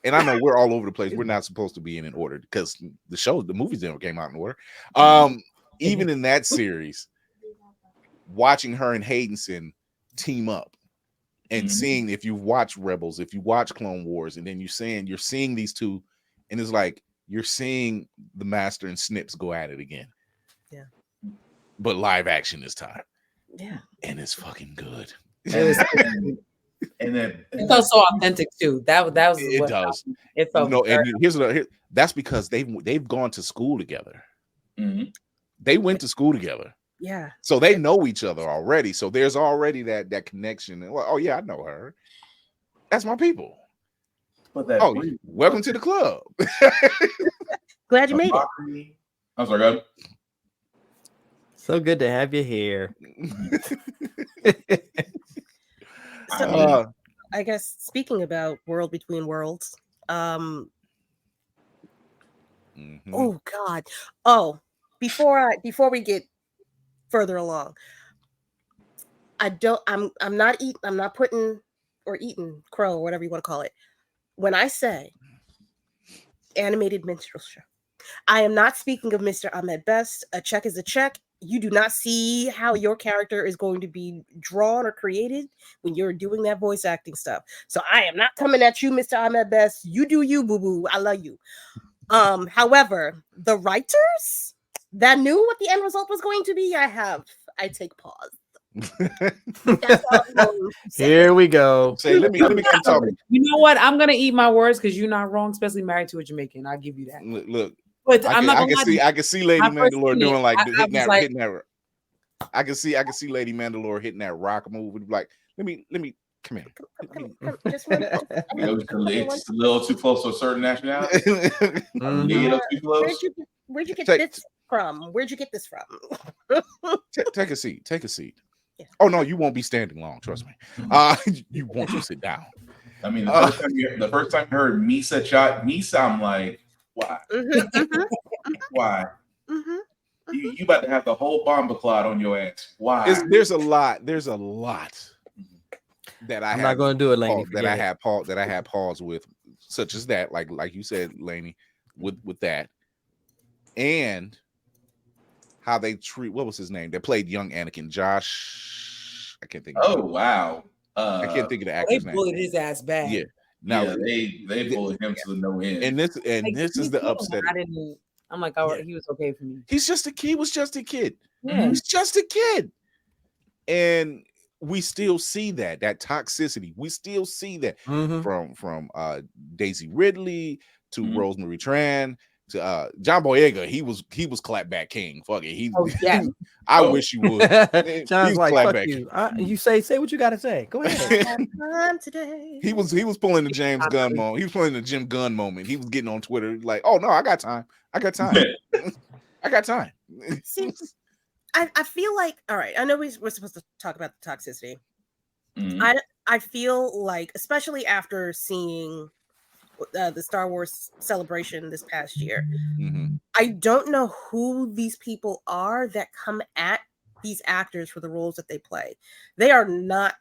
and I know we're all over the place. We're not supposed to be in an order because the movies never came out in order. Even in that series, watching her and Haydenson team up and seeing, if you watch Rebels, if you watch Clone Wars, and then you're seeing these two, and it's like you're seeing the Master and Snips go at it again. Yeah. But live action this time. Yeah. And it's fucking good. And then it felt so authentic too. That was it does. It felt and that's because they've gone to school together. They went to school together. Yeah. So they know each other already. So there's already that connection. And, oh yeah, I know her. That's my people. But welcome to the club. Glad you made it. I'm sorry, God. So good to have you here. So, I guess speaking about World Between Worlds, oh God. Oh, before we get further along, I'm not eating crow or whatever you want to call it. When I say animated minstrel show, I am not speaking of Mr. Ahmed Best. A check is a check. You do not see how your character is going to be drawn or created when you're doing that voice acting stuff. So I am not coming at you, Mr. Ahmed Best. You do you, boo-boo. I love you. However, the writers that knew what the end result was going to be, I take pause. That's all I'm going to say. Here we go. Say, let me come talk. You know what? I'm gonna eat my words because you're not wrong, especially married to a Jamaican. I'll give you that. Look. But I can see Lady Mandalore doing hitting that. I can see Lady Mandalore hitting that rock move. Like, let me come here. Just one. It's a little too close to a certain nationality. Too close. Where'd you get this from? Where'd you get this from? Take a seat. Take a seat. Yeah. Oh no, you won't be standing long. Trust me. You want to sit down. I mean, the first time you heard Misa, I'm like, why? Why? You about to have the whole bomber clot on your ass. Why? There's a lot that I'm not going to do it, Laney. That I had pause with, such as that, like you said, Laney, with that, and how they treat, what was his name? They played young Anakin, Josh. I can't think. Oh wow! I can't think of the actor's name. They bullied his ass bad. Yeah. Now they bullied him to the no end. And this is the upset. I'm like, oh, he was okay for me. He was just a kid. Yeah. He's just a kid. And we still see that toxicity. We still see that from Daisy Ridley to Rosemary Tran to John Boyega. He was clapback king. Fuck it. I wish you would. John's like, fuck you. You say what you gotta say. Go ahead. Today. He was pulling the James Gunn moment. He was pulling the Jim Gunn moment. He was getting on Twitter like, oh no, I got time. I got time. See, I feel like, all right, I know we're supposed to talk about the toxicity. Mhm. I feel like, especially after seeing the Star Wars celebration this past year, I don't know who these people are that come at these actors for the roles that they play. They are not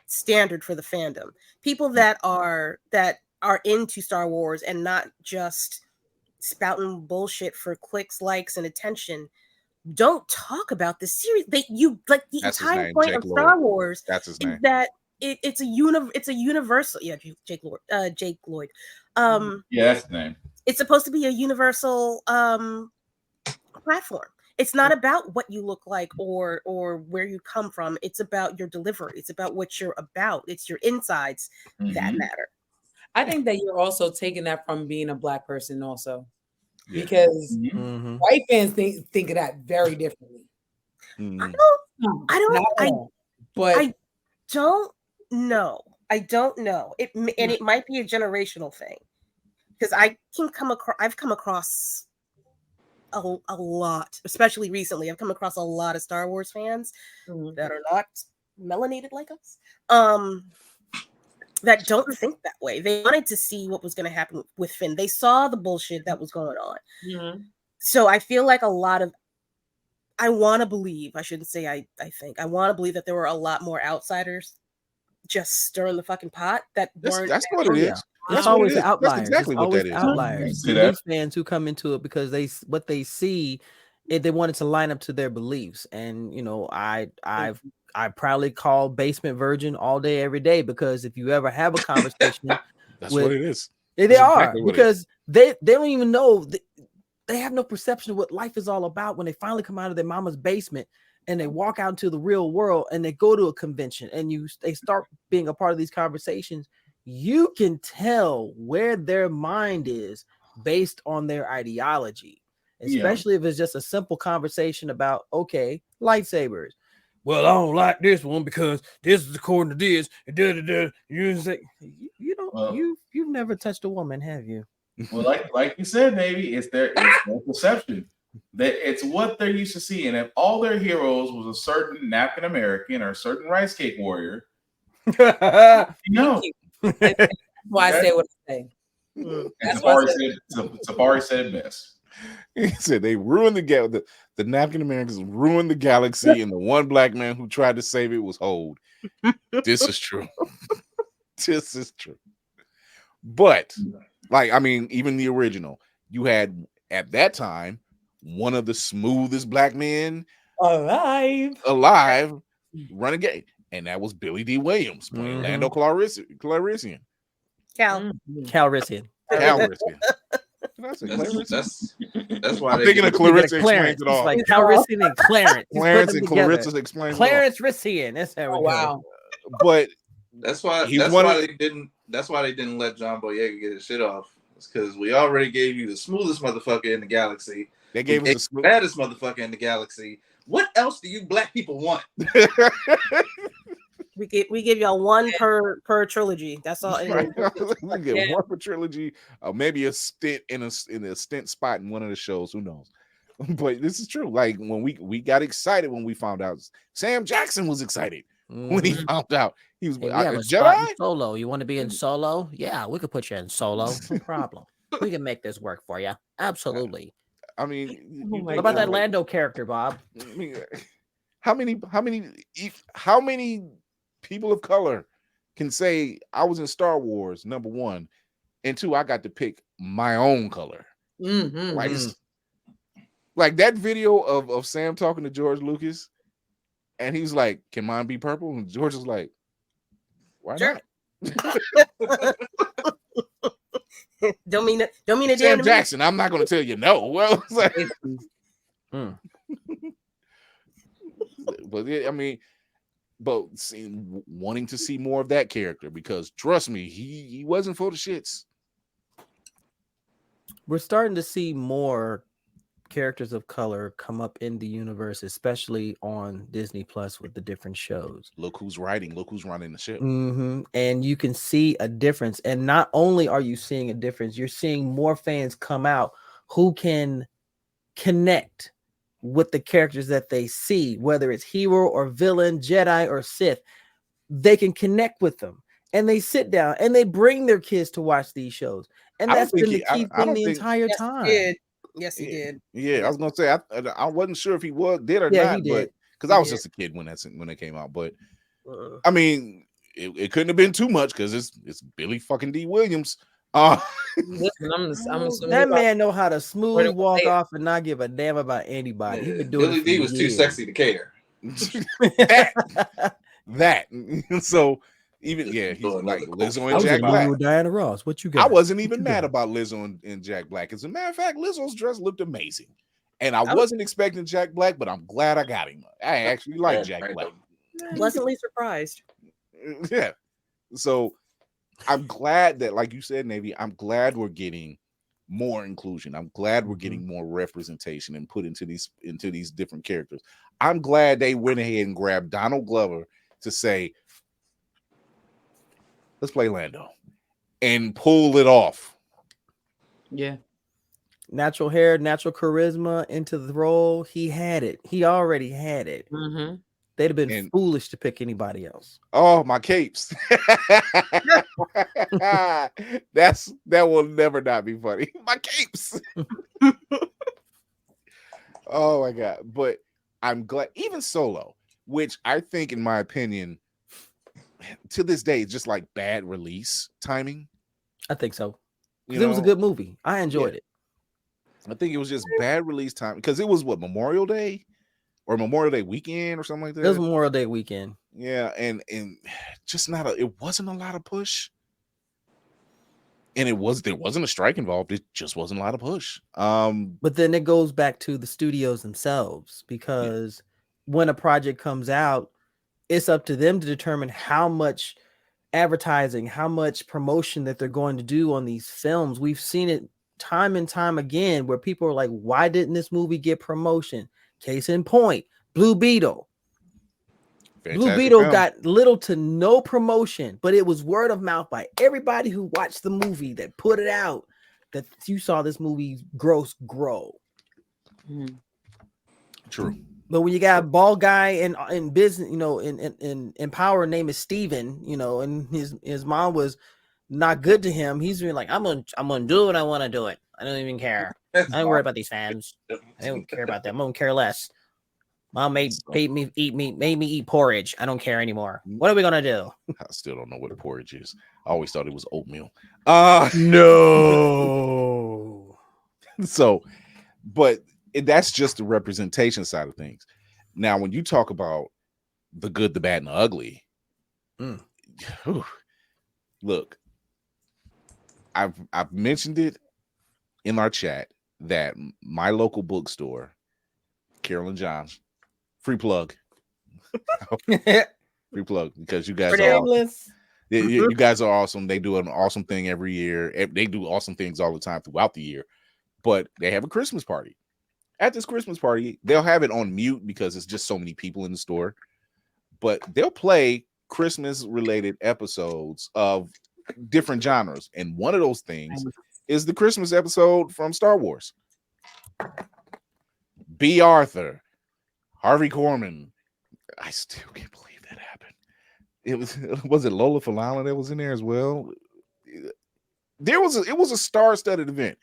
standard for the fandom. People that are into Star Wars and not just spouting bullshit for clicks, likes, and attention don't talk about this series. The That's his entire name, point Jake of Lloyd. Star Wars That's his is name. that it's a universal. Yeah, Jake Lloyd. Yeah, that's his name. It's supposed to be a universal platform. It's not about what you look like or where you come from. It's about your delivery. It's about what you're about. It's your insides that matter. I think that you're also taking that from being a Black person also. Yeah. Because white fans think of that very differently. I don't know. I don't know. It might be a generational thing. Because I've come across a lot, especially recently. I've come across a lot of Star Wars fans that are not melanated like us. That don't think that way. They wanted to see what was going to happen with Finn. They saw the bullshit that was going on. So I feel like I want to believe, I shouldn't say I think, I want to believe that there were a lot more outsiders just stirring the fucking pot that weren't. That's what it is. It's always outliers. That's exactly what that is. Outliers. The new fans who come into it because what they see, they wanted to line up to their beliefs. And you know, I proudly call Basement Virgin all day, every day, because if you ever have a conversation, that's what it is. They are, because they don't even know. They have no perception of what life is all about when they finally come out of their mama's basement and they walk out into the real world and they go to a convention and they start being a part of these conversations. You can tell where their mind is based on their ideology, especially if it's just a simple conversation about, okay, lightsabers. Well, I don't like this one because this is according to this. You've never touched a woman, have you? Well, like you said, baby, it's their perception. That it's what they're used to seeing. If all their heroes was a certain African American or a certain rice cake warrior, Why I say what I say. Safari said it best. He said they ruined the African Americans ruined the galaxy, and the one black man who tried to save it was Hold. This is true. This is true. But like, I mean, even the original, you had at that time one of the smoothest black men alive renegade, and that was Billy D. Williams playing Lando Calrissian. Calrissian. That's why I'm thinking of Clarissa explains it all. It's like Calrissian and Clarence. Clarence and Clarissa explains Clarence Rissian. That's how we go. But that's why they didn't let John Boyega get his shit off. It's because we already gave you the smoothest motherfucker in the galaxy. They gave us the baddest motherfucker in the galaxy. What else do you black people want? We give y'all one per trilogy. That's all. We get one per trilogy, maybe a stint in a stint spot in one of the shows. Who knows? But this is true. Like when we got excited when we found out Sam Jackson was excited when he found out he was Jedi. Solo. You want to be in Solo? Yeah, we could put you in Solo. No problem. We can make this work for you. Absolutely. I mean, what about that Lando character, Bob? I mean, how many people of color can say I was in Star Wars, number one, and two, I got to pick my own color. Like that video of Sam talking to George Lucas, and he's like, "Can mine be purple?" And George is like, "Why not?" Don't mean it. Sam Jackson, I'm not going to tell you no. Well, like, but I mean, but wanting to see more of that character, because trust me, he wasn't for the shits. We're starting to see more characters of color come up in the universe, especially on Disney Plus with the different shows. Look who's writing, look who's running the ship. And you can see a difference. And not only are you seeing a difference, you're seeing more fans come out who can connect with the characters that they see, whether it's hero or villain, Jedi or Sith. They can connect with them, and they sit down and they bring their kids to watch these shows. And I don't that's think been the key thing the entire Yes, time. he did. Yes, he did. Yeah, I was gonna say I wasn't sure if he did or Yeah, not, he but did. because He I was did. just a kid when it came out. But I mean, it couldn't have been too much because it's Billy fucking D. Williams. Listen, I'm assuming That he man know how to smooth Right, walk right. off and not give a damn about anybody. He been doing Billy it for D was too years. sexy to care. that. So even he's doing like another Lizzo I and was Jack in a Black. movie with Diana Ross. What you got? I wasn't What even you mad got? about Lizzo and Jack Black. As a matter of fact, Lizzo's dress looked amazing. And I wasn't expecting Jack Black, but I'm glad I got him. I actually like Jack Black. Pleasantly surprised. Yeah. So I'm glad that, like you said, Navy, I'm glad we're getting more inclusion. I'm glad we're getting more representation and put into these different characters. I'm glad they went ahead and grabbed Donald Glover to say, let's play Lando and pull it off. Yeah. Natural hair, natural charisma into the role. He had it. He already had it. Mm-hmm. They'd have been foolish to pick anybody else. Oh, my capes. That will never not be funny. My capes. Oh my God. But I'm glad, even Solo, which I think, in my opinion, to this day, it's just like bad release timing. I think so. Because it was a good movie. I enjoyed it. I think it was just bad release time because it was Memorial Day or Memorial Day weekend or something like that. It was Memorial Day weekend. Yeah, and just it wasn't a lot of push. And there wasn't a strike involved. It just wasn't a lot of push. But then it goes back to the studios themselves, because when a project comes out, it's up to them to determine how much advertising, how much promotion that they're going to do on these films. We've seen it time and time again where people are like, why didn't this movie get promotion? Case in point, Blue Beetle. Blue Beetle got little to no promotion, but it was word of mouth by everybody who watched the movie that put it out that you saw this movie gross grow. True. But when you got a bald guy in business, in power, name is Steven, and his mom was not good to him, he's been like, I'm gonna do what I want to do it. I don't even care. I don't worry about these fans. I don't care about them. I don't care less. Mom made me eat porridge. I don't care anymore. What are we gonna do? I still don't know what porridge is. I always thought it was oatmeal. No. So, but that's just the representation side of things. Now, when you talk about the good, the bad, and the ugly, look, I've mentioned it in our chat that my local bookstore, Carolyn Johns, free plug, free plug, because you guys are awesome. You guys are awesome. They do an awesome thing every year. They do awesome things all the time throughout the year, but they have a Christmas party. At this Christmas party, they'll have it on mute because it's just so many people in the store, but they'll play Christmas related episodes of different genres. And one of those things is the Christmas episode from Star Wars. B. Arthur, Harvey Korman. I still can't believe that happened. Was it Lola Falana that was in there as well? It was a star-studded event.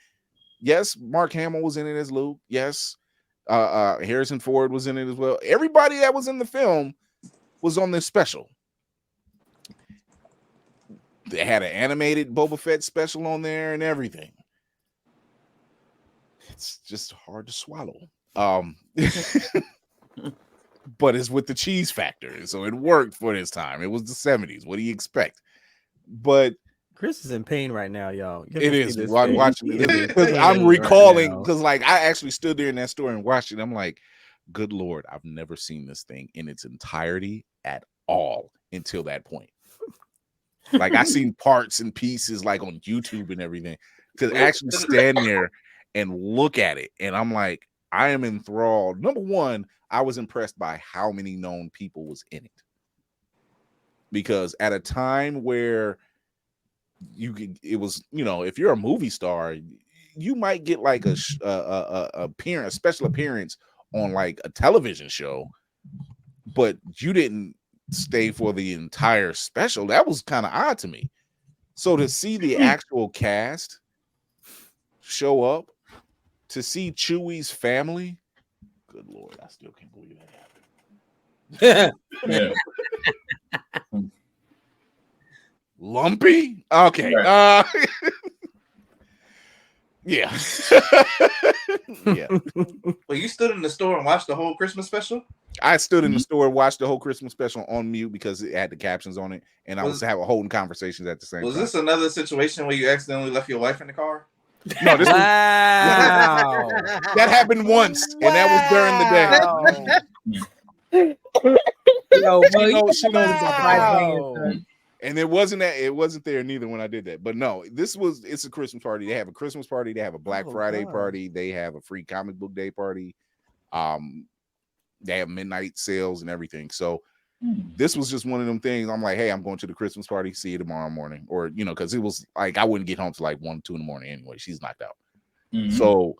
Yes, Mark Hamill was in it as Luke. Yes, Harrison Ford was in it as well. Everybody that was in the film was on this special. They had an animated Boba Fett special on there and everything. It's just hard to swallow. But it's with the cheese factor, so it worked for this time. It was the 70s. What do you expect? But Chris is in pain right now, y'all. It is. I'm watching it. I'm recalling because, like, I actually stood there in that store and watched it. I'm like, good Lord, I've never seen this thing in its entirety at all until that point. Like, I seen parts and pieces like on YouTube and everything to actually stand there and look at it. And I'm like, I am enthralled. Number one, I was impressed by how many known people was in it. Because at a time where if you're a movie star, you might get like a special appearance on like a television show, but you didn't stay for the entire special. That was kind of odd to me. So to see the actual cast show up, to see Chewie's family, good Lord, I still can't believe that happened. Yeah. Lumpy? Okay. Right. Yeah. Yeah. Well, you stood in the store and watched the whole Christmas special? I stood in the store and watched the whole Christmas special on mute because it had the captions on it, and I was holding conversations at the same time. Was this another situation where you accidentally left your wife in the car? No, this Wow. that happened once, and that was during the day. Yo, She knows it's Wow. And it wasn't there neither when I did that. But no, it's a Christmas party. They have a Christmas party, they have a Black Friday party, they have a free comic book day party. They have midnight sales and everything. So this was just one of them things. I'm like, hey, I'm going to the Christmas party, see you tomorrow morning. Or, because it was like I wouldn't get home till like 1, 2 in the morning anyway. She's knocked out. So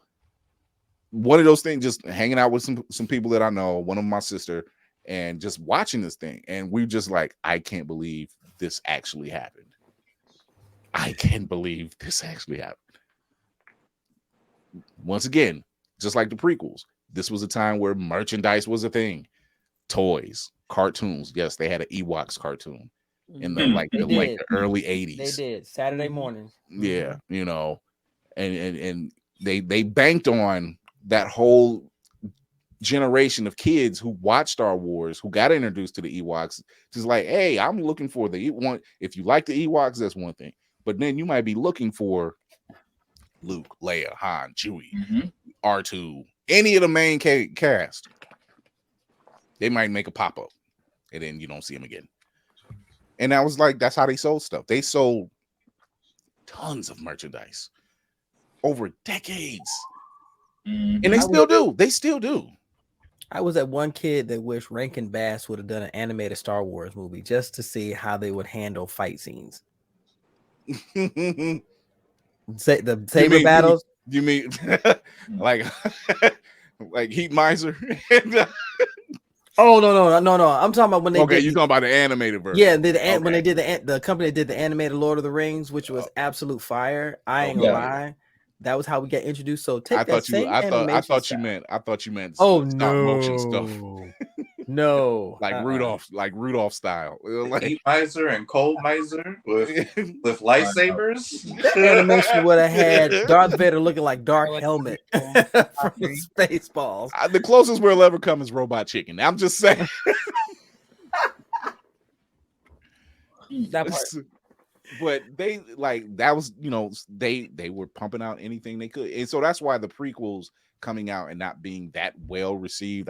one of those things, just hanging out with some people that I know, one of my sister, and just watching this thing. And we just like, I can't believe this actually happened. I can't believe this actually happened. Once again, just like the prequels, this was a time where merchandise was a thing. Toys, cartoons. Yes, they had an Ewoks cartoon in the the early 80s. They did Saturday mornings. Yeah, and they banked on that whole generation of kids who watched Star Wars, who got introduced to the Ewoks. Just like, hey, I'm looking for the one. If you like the Ewoks, that's one thing. But then you might be looking for Luke, Leia, Han, Chewie, R2, any of the main cast. They might make a pop-up, and then you don't see them again. And I was like, that's how they sold stuff. They sold tons of merchandise over decades. And they still do. They still do. I was that one kid that wished Rankin Bass would have done an animated Star Wars movie just to see how they would handle fight scenes. The saber battles. You mean like Heat Miser? Oh no! I'm talking about when they. Okay, you're talking about the animated version. Yeah, when they did the company that did the animated Lord of the Rings, which was absolute fire. I ain't gonna lie. That was how we get introduced. So take I thought you meant oh stop no motion stuff. No, like Rudolph style. Like Heat Miser and Cold Miser with lightsabers. That animation would have had Darth Vader looking like Dark Helmet from Spaceballs. The closest we'll ever come is Robot Chicken. I'm just saying. That part. But they that was they were pumping out anything they could, and so that's why the prequels coming out and not being that well received,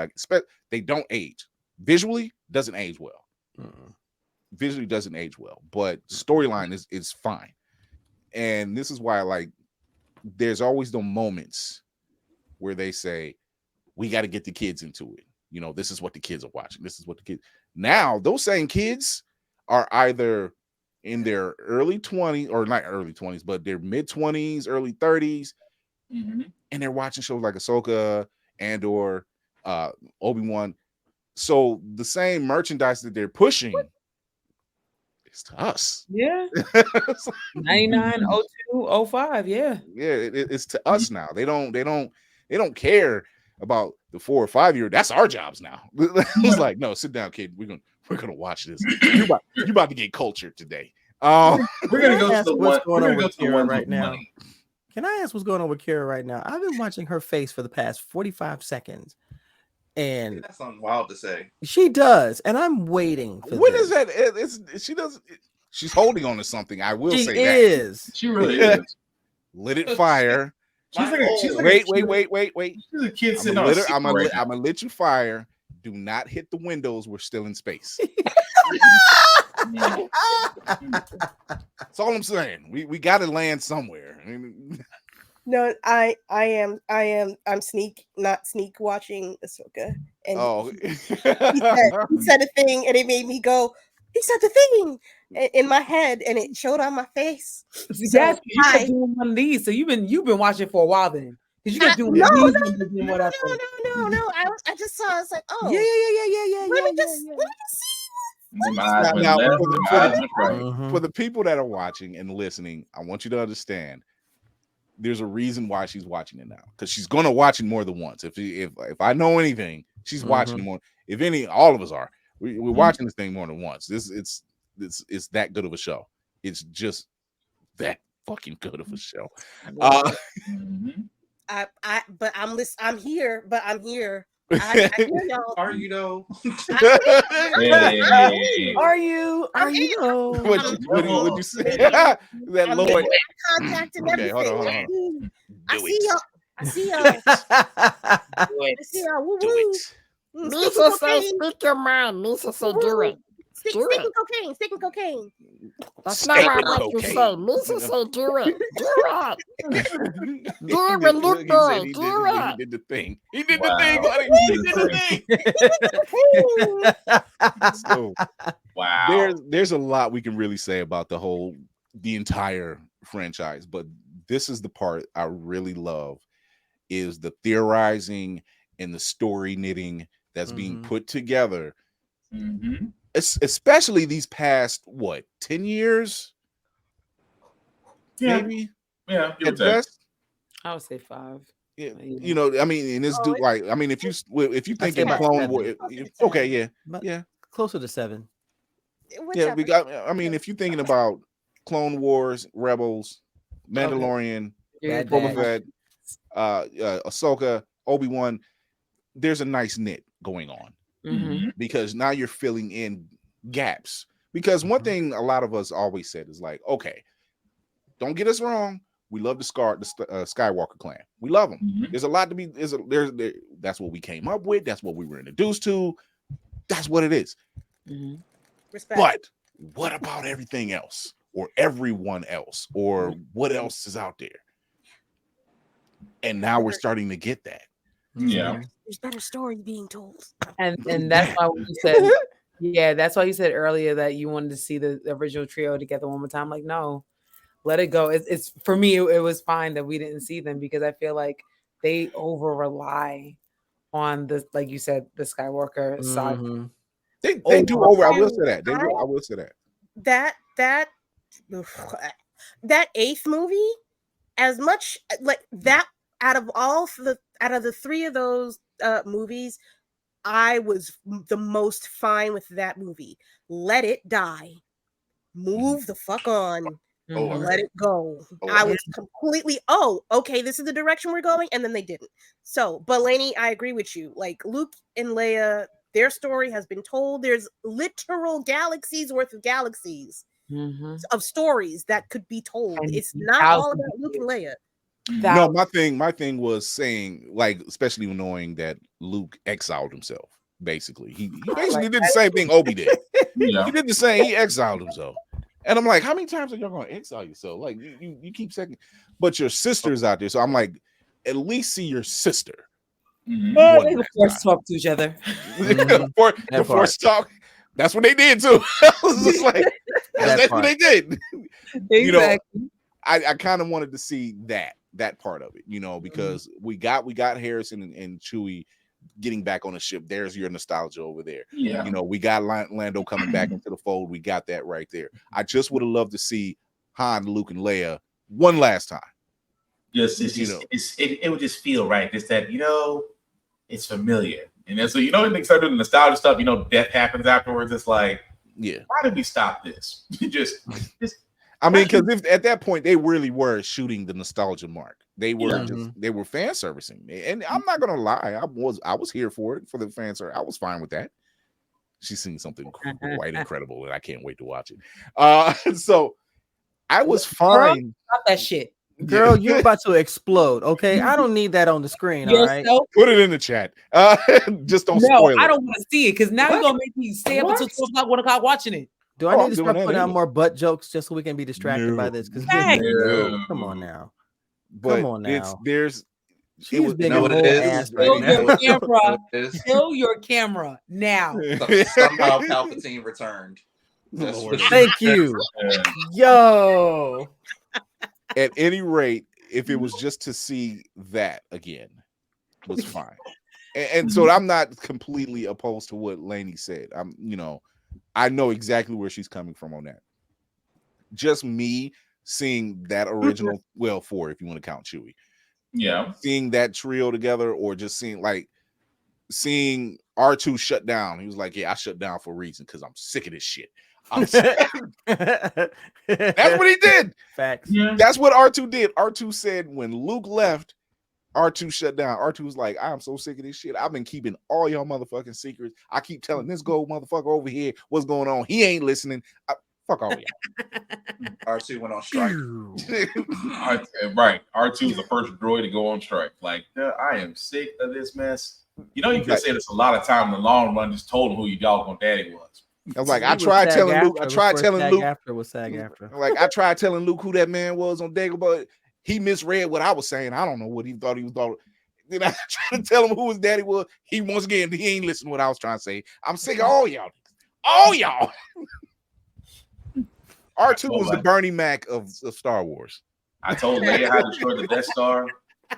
they don't age visually, doesn't age well. Visually doesn't age well, but storyline is fine. And this is why there's always the moments where they say we got to get the kids into it. This is what the kids are watching. This is what the kids now. Those same kids are either in their early 20s, or not early 20s, but their mid 20s, early 30s, and they're watching shows like Ahsoka, Andor, Obi-Wan. So the same merchandise that they're pushing is to us. Yeah. 99, 02, 05, yeah. Yeah, it's to us now. They don't care about the 4 or 5 year. That's our jobs now. It's like, no, sit down, kid. We're gonna watch this. You about to get cultured today. We're gonna go to the what's one. going We're on gonna go to the with Kira one right now. money. Can I ask what's going on with Kira right now? I've been watching her face for the past 45 seconds, and That's something wild to say. she does, and I'm waiting for What this. is that? She does. She's holding on to something. I will She say that. is. She really is. Lit it fire. She's like Wait. She's a kid sitting I'm on a gonna lit you fire. Do not hit the windows. We're still in space. That's all I'm saying. We got to land somewhere. No, I'm not sneak watching Ahsoka. And he said a thing, and it made me go, he said the thing in my head, and it showed on my face. Yes, you kept doing one of these. So you've been watching for a while then. Because you kept doing one of these. No. I just saw. It's like, oh, Yeah. let me just see. My eyes went Now, left, for the- my for the- eyes went right. For the people that are watching and listening, I want you to understand there's a reason why she's watching it now, because she's going to watch it more than once. If I know anything, she's watching it more. If any, all of us are. We're watching this thing more than once. It's that good of a show. It's just that fucking good of a show. But I'm here. But I'm here. I hear y'all. Are you though? Are you? What'd you say? That Lord contact and Okay, everything. hold on. I see y'all. I see y'all. Woo woo. Misha say, speak your mind. Misha say, do it. Sticking cocaine. Sticking cocaine. That's not what you say. Misha say, do it. Do it. Do it with Luke Boy. Do it. He did the thing. He did the thing, buddy. He did the thing. So, wow. There's a lot we can really say about the entire franchise, but this is the part I really love, is the theorizing and the story knitting that's being put together. Especially these past 10 years, maybe. Yeah, at best. I would say 5. Yeah, you know, I mean, and this dude, like, I mean, if you think in Clone Wars, okay, yeah, closer to 7. Yeah, we got. I mean, if you're thinking about Clone Wars, Rebels, Mandalorian, Boba Fett, Ahsoka, Obi-Wan, there's a nice knit going on. Because now you're filling in gaps. Because one thing a lot of us always said is like, okay, don't get us wrong, we love the Skywalker clan. We love them. There's a lot to be. That's what we came up with. That's what we were introduced to. That's what it is. Respect. But what about everything else, or everyone else, or what else is out there? And now we're starting to get that. Yeah. There's better stories being told. And that's why you said, that's why you said earlier that you wanted to see the original trio together one more time. Like, no, let it go. It's for me, it was fine that we didn't see them, because I feel like they over rely on the, like you said, the Skywalker side. They do over. I will say that. They do. I will say that. That 8th movie, as much like that, out of the 3 of those movies, I was the most fine with that movie. Let it die. Move the fuck on. Let it go. I was completely, okay, this is the direction we're going, and then they didn't. So, but Lainey, I agree with you. Like, Luke and Leia, their story has been told. There's literal galaxies worth of galaxies of stories that could be told. And it's not all about Luke and Leia. No, my thing was saying, like, especially knowing that Luke exiled himself. Basically, he basically did the same thing Obi did. He did the same. He exiled himself, and I'm like, how many times are y'all going to exile yourself? Like, you keep saying, but your sister's out there, so I'm like, at least see your sister. They force talk to each other. The force talk. That's what they did too. I was just like, that's what they did. Exactly. You know, I kind of wanted to see that part of it, you know, because we got Harrison and Chewie getting back on the ship. There's your nostalgia over there. Yeah. You know, we got Lando coming back into the fold. We got that right there. I just would have loved to see Han, Luke, and Leia one last time. It would just feel right. Just that, it's familiar. And then, so, when they start doing the nostalgia stuff, death happens afterwards. It's like, why did we stop this? just I mean, because at that point they really were shooting the nostalgia mark. They were they were fan servicing, and I'm not gonna lie, I was here for it, for the fan service. I was fine with that. She's seen something quite incredible, and I can't wait to watch it. So I was fine. Stop that shit. Girl, you're about to explode. Okay, I don't need that on the screen. All right, put it in the chat. Just don't spoil it. I don't want to see it, because now you're gonna make me stay up until 12 o'clock, 1 o'clock watching it. Do I need to start putting out more butt jokes just so we can be distracted by this? Because come on now. But come on now. She's big whole ass right now. Kill your camera now. Somehow Palpatine returned. Thank you. Yo. At any rate, if it was just to see that again, was fine. And so I'm not completely opposed to what Lainey said. I know exactly where she's coming from on that. Just me seeing that original, well, 4 if you want to count Chewie. Yeah. Seeing that trio together, or just seeing R2 shut down. He was like, yeah, I shut down for a reason because I'm sick of this shit. That's what he did. Facts. Yeah. That's what R2 did. R2 said when Luke left, R2 shut down. R2 was like, I'm so sick of this shit. I've been keeping all y'all motherfucking secrets. I keep telling this gold motherfucker over here what's going on. He ain't listening. Fuck all y'all. R2 went on strike. Right. R2 was the first droid to go on strike. Like, I am sick of this mess. You know, you could say this a lot of time in the long run, just told him who your doggone daddy was. I was like, I tried telling Luke. Like, I tried telling Luke who that man was on Dagobah, but he misread what I was saying. I don't know what he thought he was thought. Then I tried to tell him who his daddy was. He once again, he ain't listening to what I was trying to say. I'm sick of all y'all. All y'all. R2 was the Bernie Mac of Star Wars. I told Leia how to destroy the Death Star.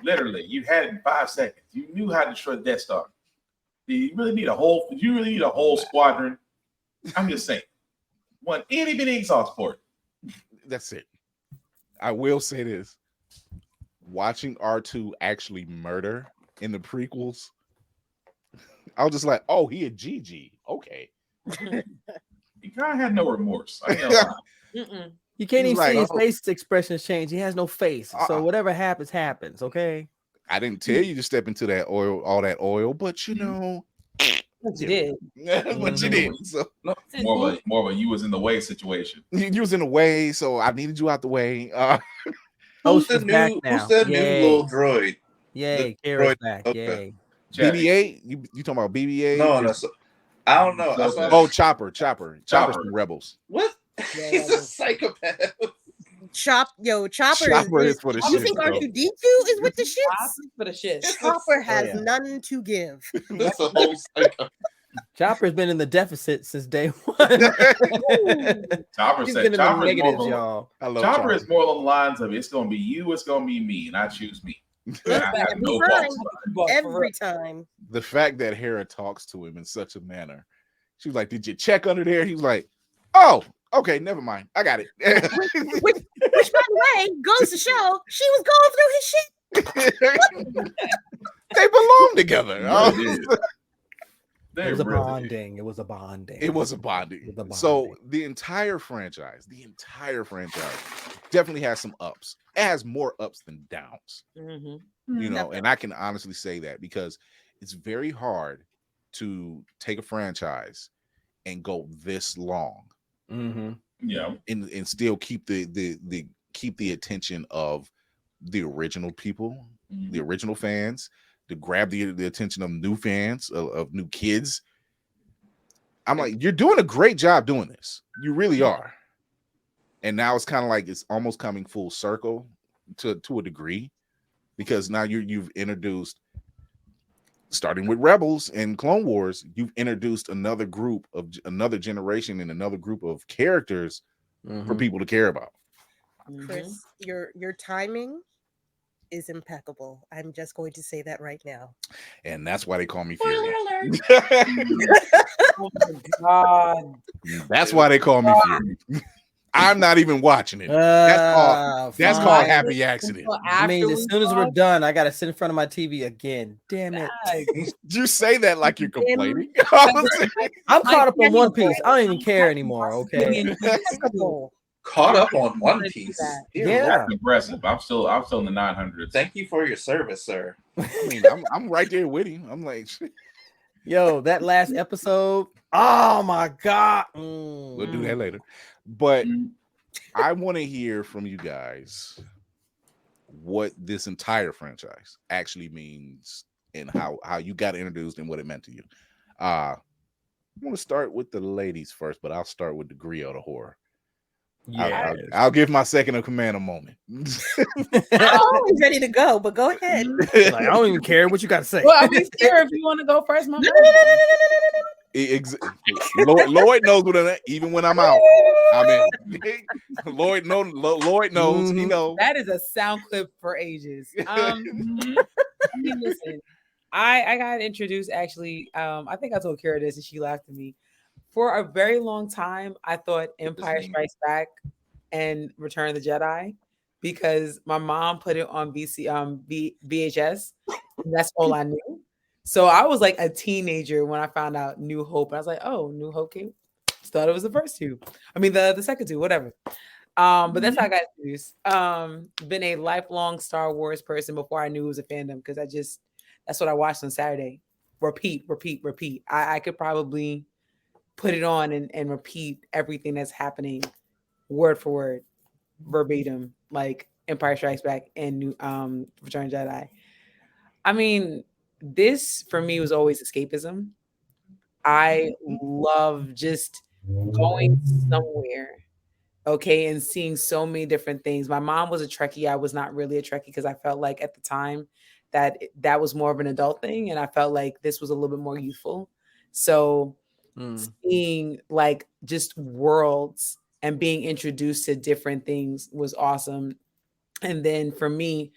Literally, you had it in 5 seconds. You knew how to destroy the Death Star. Do you really need a whole squadron? I'm just saying. One itty bitty exhaust port. That's it. I will say this. Watching R2 actually murder in the prequels, I was just like, oh, he a GG. Okay. He kind of had no remorse. I ain't gonna lie. You can't even see his face expressions change. He has no face. So whatever happens, happens. Okay. I didn't tell you to step into that oil, all that oil, but you know. What you did. What you did. So, more of a you was in the way situation. You was in the way, so I needed you out the way. Who's the new little droid? Yay, Kara's back. Okay. Yay. BB-8? You talking about BB-8? No. I don't know. Oh, Chopper. Chopper's from Rebels. What? He's a psychopath. Chopper is for the shit. You think R2D2 is with the shits? For the shit. Chopper has none to give. That's a whole psycho. Chopper's been in the deficit since day one. Chopper He's said been in the Chopper negatives, y'all. Chopper is more along the lines of it's gonna be you, it's gonna be me, and I choose me. Every time. The fact that Hera talks to him in such a manner, she was like, "Did you check under there?" He was like, "Oh, okay, never mind. I got it." which, by the way, goes to show she was going through his shit. They belong together. It was a bonding. It was a bonding. So the entire franchise definitely has some ups. It has more ups than downs. You know, and I can honestly say that because it's very hard to take a franchise and go this long. Yeah, and still keep the attention of the original people, the original fans, to grab the attention of new fans, of new kids. I'm like, you're doing a great job doing this. You really are. And now it's kind of like it's almost coming full circle to a degree, because now you've introduced, starting with Rebels and Clone Wars, you've introduced another group of another generation and another group of characters for people to care about. Chris, your timing is impeccable. I'm just going to say that right now. And that's why they call me Fury. Oh my God. That's why they call me Fury. I'm not even watching it. That's called happy accident. I mean, as soon as we're done, I gotta sit in front of my TV again. Damn it! You say that like you're complaining. I'm caught up on One Piece. I don't even care anymore. Okay. Caught up on One Piece. Yeah, impressive. I'm still in the 900s. Thank you for your service, sir. I mean, I'm right there with him. I'm like, yo, that last episode. Oh my God. We'll do that later. But I want to hear from you guys what this entire franchise actually means and how you got introduced and what it meant to you. I want to start with the ladies first, but I'll start with the griot of horror. Yeah, I'll give my second of command a moment. I'm always ready to go, but go ahead. Like, I don't even care what you got to say. Well, I'll be scared if you want to go first. Lloyd knows what even when I'm out. I mean, Lloyd knows. He knows. That is a sound clip for ages. I mean, listen, I got introduced actually. I think I told Kara this and she laughed at me. For a very long time, I thought Empire Strikes Back and Return of the Jedi because my mom put it on VHS. And that's all I knew. So I was like a teenager when I found out New Hope. And I was like, oh, New Hope came. Thought it was the first two. I mean the second two, whatever. But that's how I got introduced. Been a lifelong Star Wars person before I knew it was a fandom because that's what I watched on Saturday. Repeat. I could probably put it on and repeat everything that's happening word for word, verbatim, like Empire Strikes Back and New Return of the Jedi. I mean, this for me was always escapism. I love just going somewhere, okay, and seeing so many different things. My mom was a Trekkie. I was not really a Trekkie because I felt like at the time that was more of an adult thing, and I felt like this was a little bit more youthful. So seeing like just worlds and being introduced to different things was awesome. And then for me,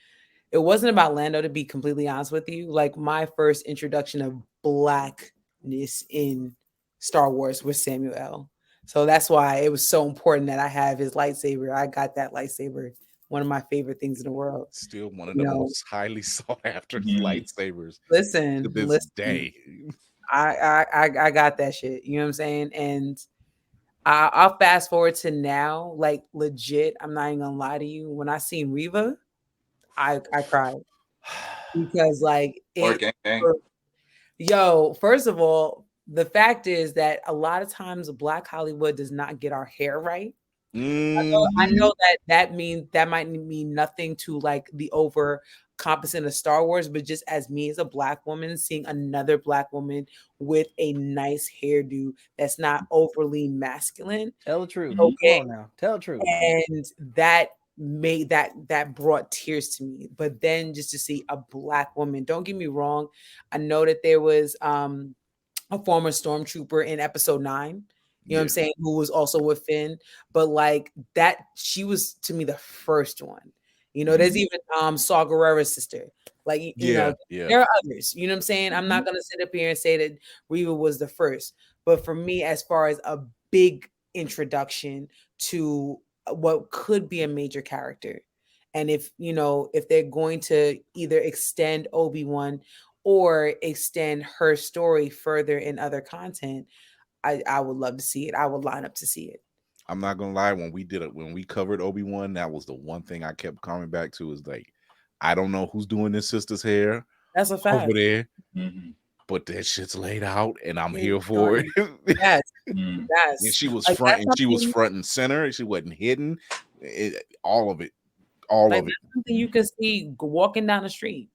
it wasn't about Lando, to be completely honest with you. Like my first introduction of blackness in Star Wars was Samuel L. So that's why it was so important that I have his lightsaber. I got that lightsaber, one of my favorite things in the world. Still one of the most highly sought after lightsabers. Listen, to this day. I got that shit. You know what I'm saying? And I'll fast forward to now, like legit. I'm not even gonna lie to you. When I seen Reva, I cried because like yo, first of all, the fact is that a lot of times Black Hollywood does not get our hair right. I know that might mean nothing to like the over compensant of Star Wars, but just as me as a Black woman, seeing another Black woman with a nice hairdo that's not overly masculine. Tell the truth. Okay. Come on now. Tell the truth. And that made that brought tears to me. But then just to see a Black woman, don't get me wrong, I know that there was a former stormtrooper in episode 9, you know what I'm saying, who was also with Finn, but like that, she was to me the first one. You know, there's even Saw Gerrera's sister. Like, you know, there are others. You know what I'm saying? I'm not gonna sit up here and say that Reva was the first, but for me, as far as a big introduction to what could be a major character, and if you know, if they're going to either extend Obi-Wan or extend her story further in other content, I would love to see it. I would line up to see it. I'm not gonna lie, when we covered Obi-Wan, that was the one thing I kept coming back to, is like, I don't know who's doing this sister's hair. That's a fact. Over there. But that shit's laid out and I'm here for it. Yes. And she was like front and she was front and center. She wasn't hidden. All of it. All of it. Something you can see walking down the street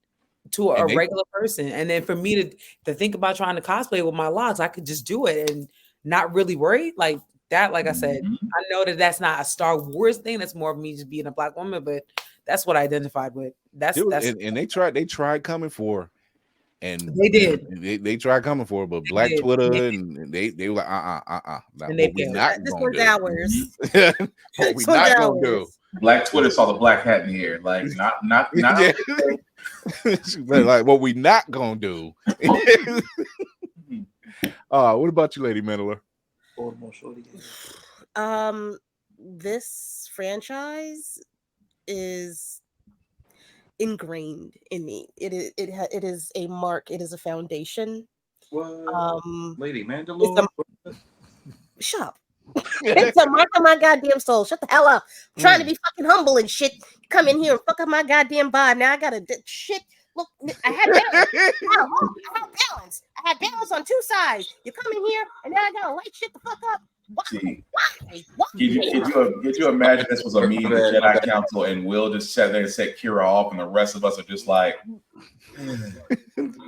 to a regular person. And then for me to think about trying to cosplay with my locks, I could just do it and not really worry. Like that, like I said, I know that that's not a Star Wars thing. That's more of me just being a Black woman, but that's what I identified with. And they tried coming for her. And they did. They tried coming for her, but Black Twitter and they were like, and they we're not this gonna was ours. What we not gonna do. Black Twitter saw the black hat in here. Like not like what we not gonna do. What about you, Lady Mandela? This franchise is ingrained in me. It is a mark. It is a foundation. Lady Mandalore. Shut up. It's a mark on my goddamn soul. Shut the hell up. I'm trying to be fucking humble and shit. Come in here and fuck up my goddamn vibe. Now I gotta shit. Look, I had balance. I had balance on two sides. You come in here and now I gotta light shit the fuck up. Why? Could you imagine this was a meeting of the Jedi Council and Will just sat there and set Kira off, and the rest of us are just like,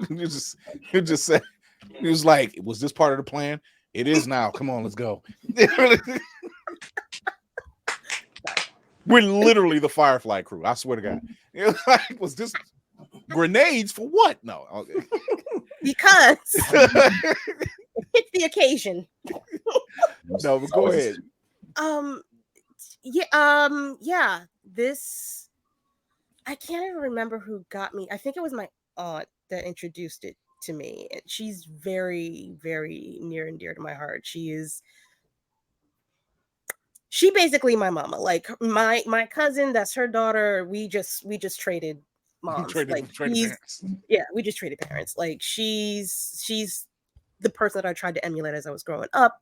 you just said, he was like, was this part of the plan? It is now. Come on, let's go. We're literally the Firefly crew. I swear to God. Like, was this grenades for what? No. Okay. Because it hits the occasion. No, but go ahead. Yeah. This, I can't even remember who got me. I think it was my aunt that introduced it to me. And she's very, very near and dear to my heart. She basically my mama. Like my cousin, that's her daughter. We just traded moms. Traded parents. Yeah, we just traded parents. Like she's the person that I tried to emulate as I was growing up.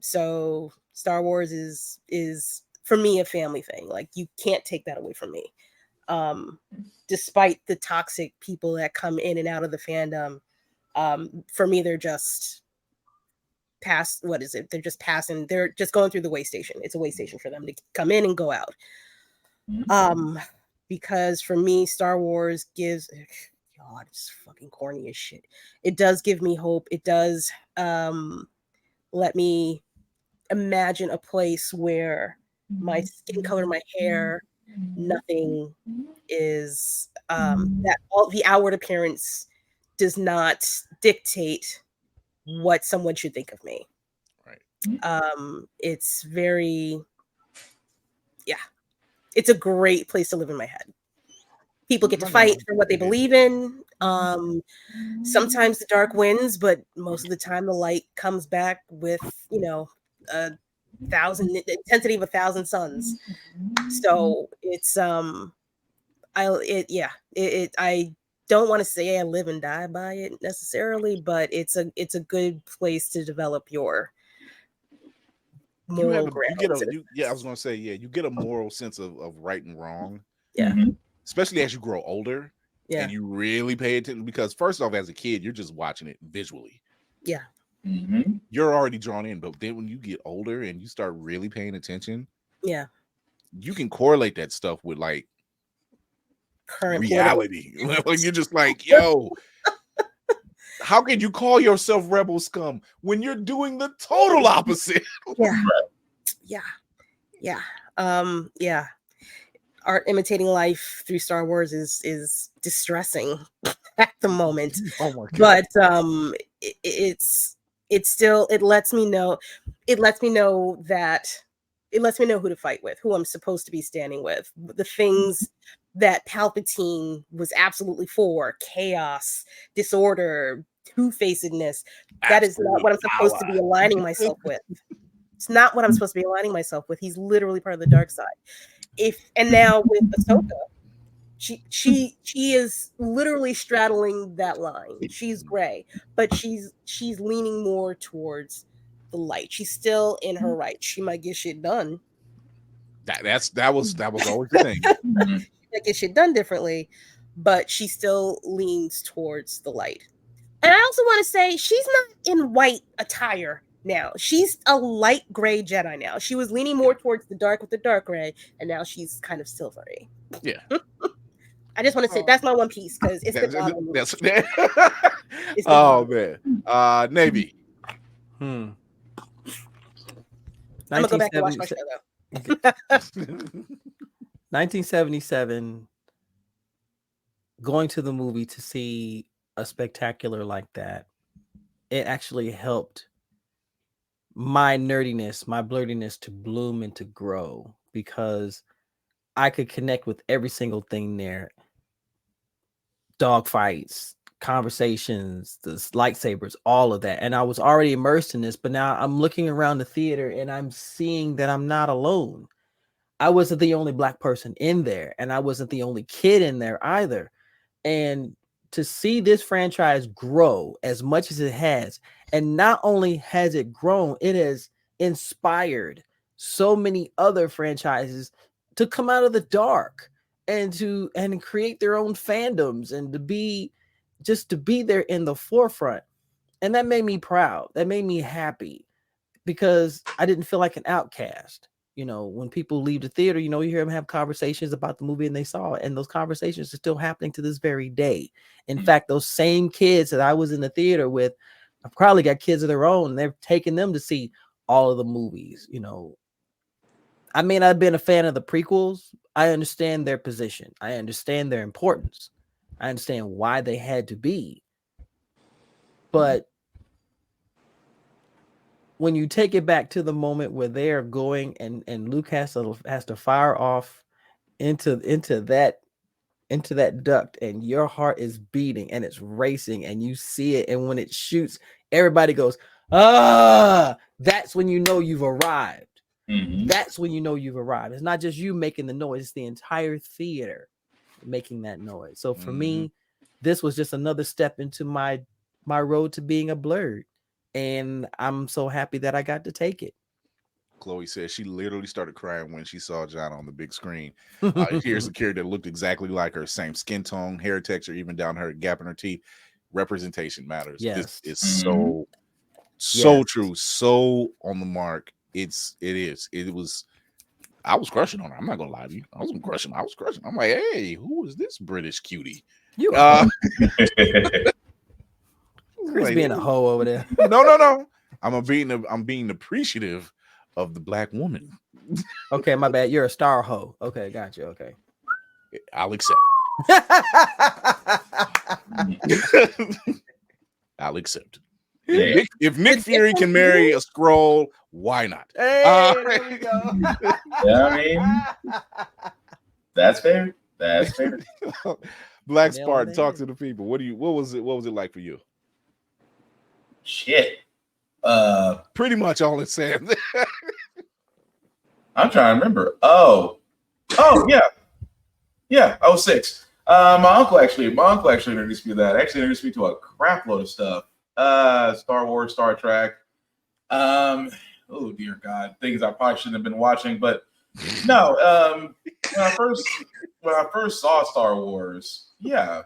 So Star Wars is for me a family thing. Like you can't take that away from me. Despite the toxic people that come in and out of the fandom, for me they're just past. What is it? They're just passing. They're just going through the way station. It's a way station for them to come in and go out. Because for me, Star Wars gives. God, it's fucking corny as shit. It does give me hope. It does let me imagine a place where my skin color, my hair, nothing is that all the outward appearance does not dictate what someone should think of me. Right. It's very, yeah, it's a great place to live in my head. People get to fight for what they believe in. Sometimes the dark wins, but most of the time the light comes back with, a intensity of 1,000 suns. So it's I don't want to say I live and die by it necessarily, but it's a good place to develop your moral grounds. I was gonna say, you get a moral sense of right and wrong. Yeah. Especially as you grow older. Yeah. And you really pay attention, because first off, as a kid, you're just watching it visually. Yeah. You're already drawn in, but then when you get older and you start really paying attention, yeah, you can correlate that stuff with like current reality. Like you're just like, yo, how can you call yourself rebel scum when you're doing the total opposite? Yeah. Art imitating life through Star Wars is distressing at the moment. Oh my God. But it lets me know who to fight with, who I'm supposed to be standing with. The things that Palpatine was absolutely for: chaos, disorder, two-facedness. That is not what I'm supposed to be aligning myself with. It's not what I'm supposed to be aligning myself with. He's literally part of the dark side. And now with Ahsoka, she is literally straddling that line. She's gray, but she's leaning more towards the light. She's still in her right. She might get shit done. That was always the thing. She might get shit done differently, but she still leans towards the light. And I also want to say she's not in white attire now. She's a light gray Jedi now. She was leaning more towards the dark with the dark gray, and now she's kind of silvery. Yeah. I just want to say that's my one piece because it's oh man. Navy. I'm gonna go back and watch my show though. 1977, going to the movie to see a spectacular like that, it actually helped my nerdiness, my blurtiness to bloom and to grow, because I could connect with every single thing there. Dog fights, conversations, the lightsabers, all of that. And I was already immersed in this, but now I'm looking around the theater and I'm seeing that I'm not alone. I wasn't the only Black person in there, and I wasn't the only kid in there either. And to see this franchise grow as much as it has, and not only has it grown, it has inspired so many other franchises to come out of the dark and create their own fandoms and to be there in the forefront. And that made me proud. That made me happy, because I didn't feel like an outcast. When people leave the theater, you hear them have conversations about the movie and they saw it, and those conversations are still happening to this very day. In fact, those same kids that I was in the theater with, I've probably got kids of their own, and they're taking them to see all of the movies. I may not have been a fan of the prequels. I understand their position. I understand their importance. I understand why they had to be. But when you take it back to the moment where they are going and Luke has to fire off into that into that duct and your heart is beating and it's racing and you see it, and when it shoots, everybody goes, ah, that's when you know you've arrived. That's when you know you've arrived. It's not just you making the noise, it's the entire theater making that noise. So for me, this was just another step into my road to being a blurred, and I'm so happy that I got to take it. Chloe says she literally started crying when she saw John on the big screen. Here's a character that looked exactly like her, same skin tone, hair texture, even down her gap in her teeth. Representation matters. Yes. This is so true, so on the mark. It was. I was crushing on her. I'm not gonna lie to you. I was crushing. I'm like, hey, who is this British cutie? You Chris like, being a hoe over there. No. I'm being appreciative of the black woman. Okay, my bad. You're a star hoe. Okay, gotcha. Okay, I'll accept. I'll accept. If Nick Fury can marry a scroll, why not? Hey, there we go. Yeah, I mean, that's fair. That's fair. Black Spartan, talk to the people. What was it like for you? Shit. Pretty much all it's saying. I'm trying to remember. Oh yeah. 06. My uncle actually introduced me to that. Actually introduced me to a crap load of stuff. Star Wars, Star Trek. Oh dear God, things I probably shouldn't have been watching. But no, when I first saw Star Wars, yeah,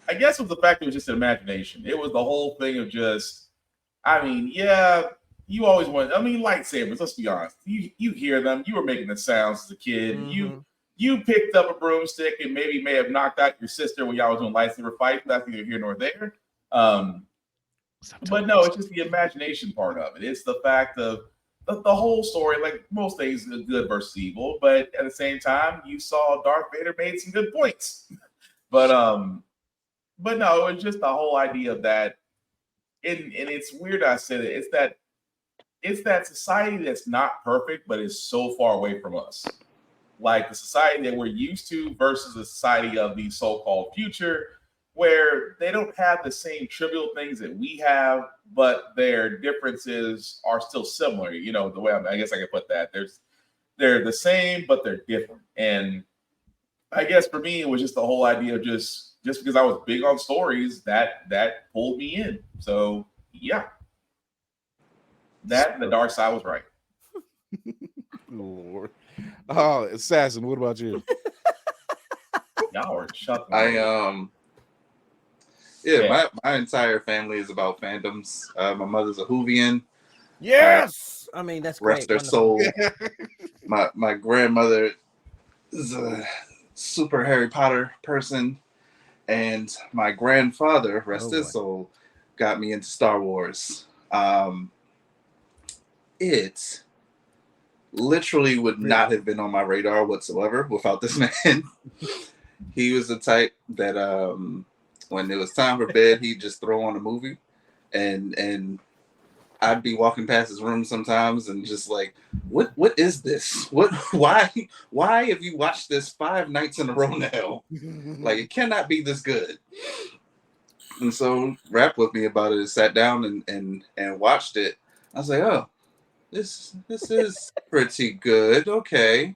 I guess it was the fact that it was just an imagination. It was the whole thing of just, I mean, yeah, you always want, I mean, lightsabers, let's be honest. You hear them, you were making the sounds as a kid. You picked up a broomstick and may have knocked out your sister when y'all was doing lightsaber fight. That's neither here nor there. But no, it's just the imagination part of it. It's the fact of the whole story, like most things, good versus evil. But at the same time, you saw Darth Vader made some good points. But no, it's just the whole idea of that. And it's weird I said it. It's that society that's not perfect, but is so far away from us. Like the society that we're used to versus the society of the so-called future, where they don't have the same trivial things that we have, but their differences are still similar. You know, the way I guess I could put that. They're the same, but they're different. And I guess for me, it was just the whole idea of just because I was big on stories, that pulled me in. So yeah. That and the dark side was right. Lord. Oh, Assassin, what about you? Y'all are chuckling. My entire family is about fandoms. My mother's a Whovian. Yes, I mean that's rest great. Their soul. My grandmother is a super Harry Potter person, and my grandfather, rest his soul, got me into Star Wars. It literally would not have been on my radar whatsoever without this man. He was the type that when it was time for bed, he'd just throw on a movie, and I'd be walking past his room sometimes and just like, what is this? Why have you watched this 5 nights in a row now? Like, it cannot be this good. And so rapped with me about it and sat down and watched it. I was like, oh, this is pretty good. Okay.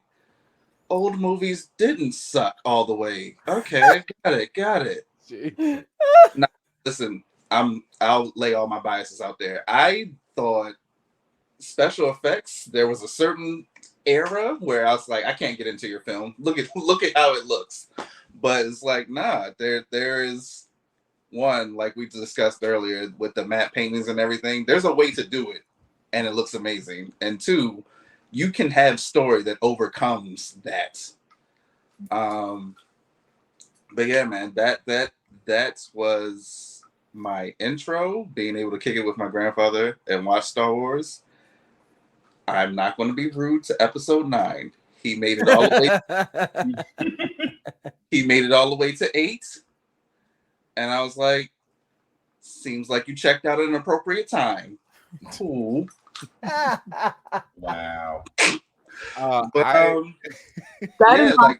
Old movies didn't suck all the way. Okay, got it. Now, listen, I'll lay all my biases out there. I thought special effects, there was a certain era where I was like, I can't get into your film. Look at how it looks. But it's like, nah, there is one, like we discussed earlier with the matte paintings and everything. There's a way to do it, and it looks amazing. And two, you can have story that overcomes that. But yeah, man, that was my intro, being able to kick it with my grandfather and watch Star Wars. I'm not going to be rude to episode 9. He made it all the way. He made it all the way to 8, and I was like, "Seems like you checked out at an appropriate time." Cool. Wow. But yeah, like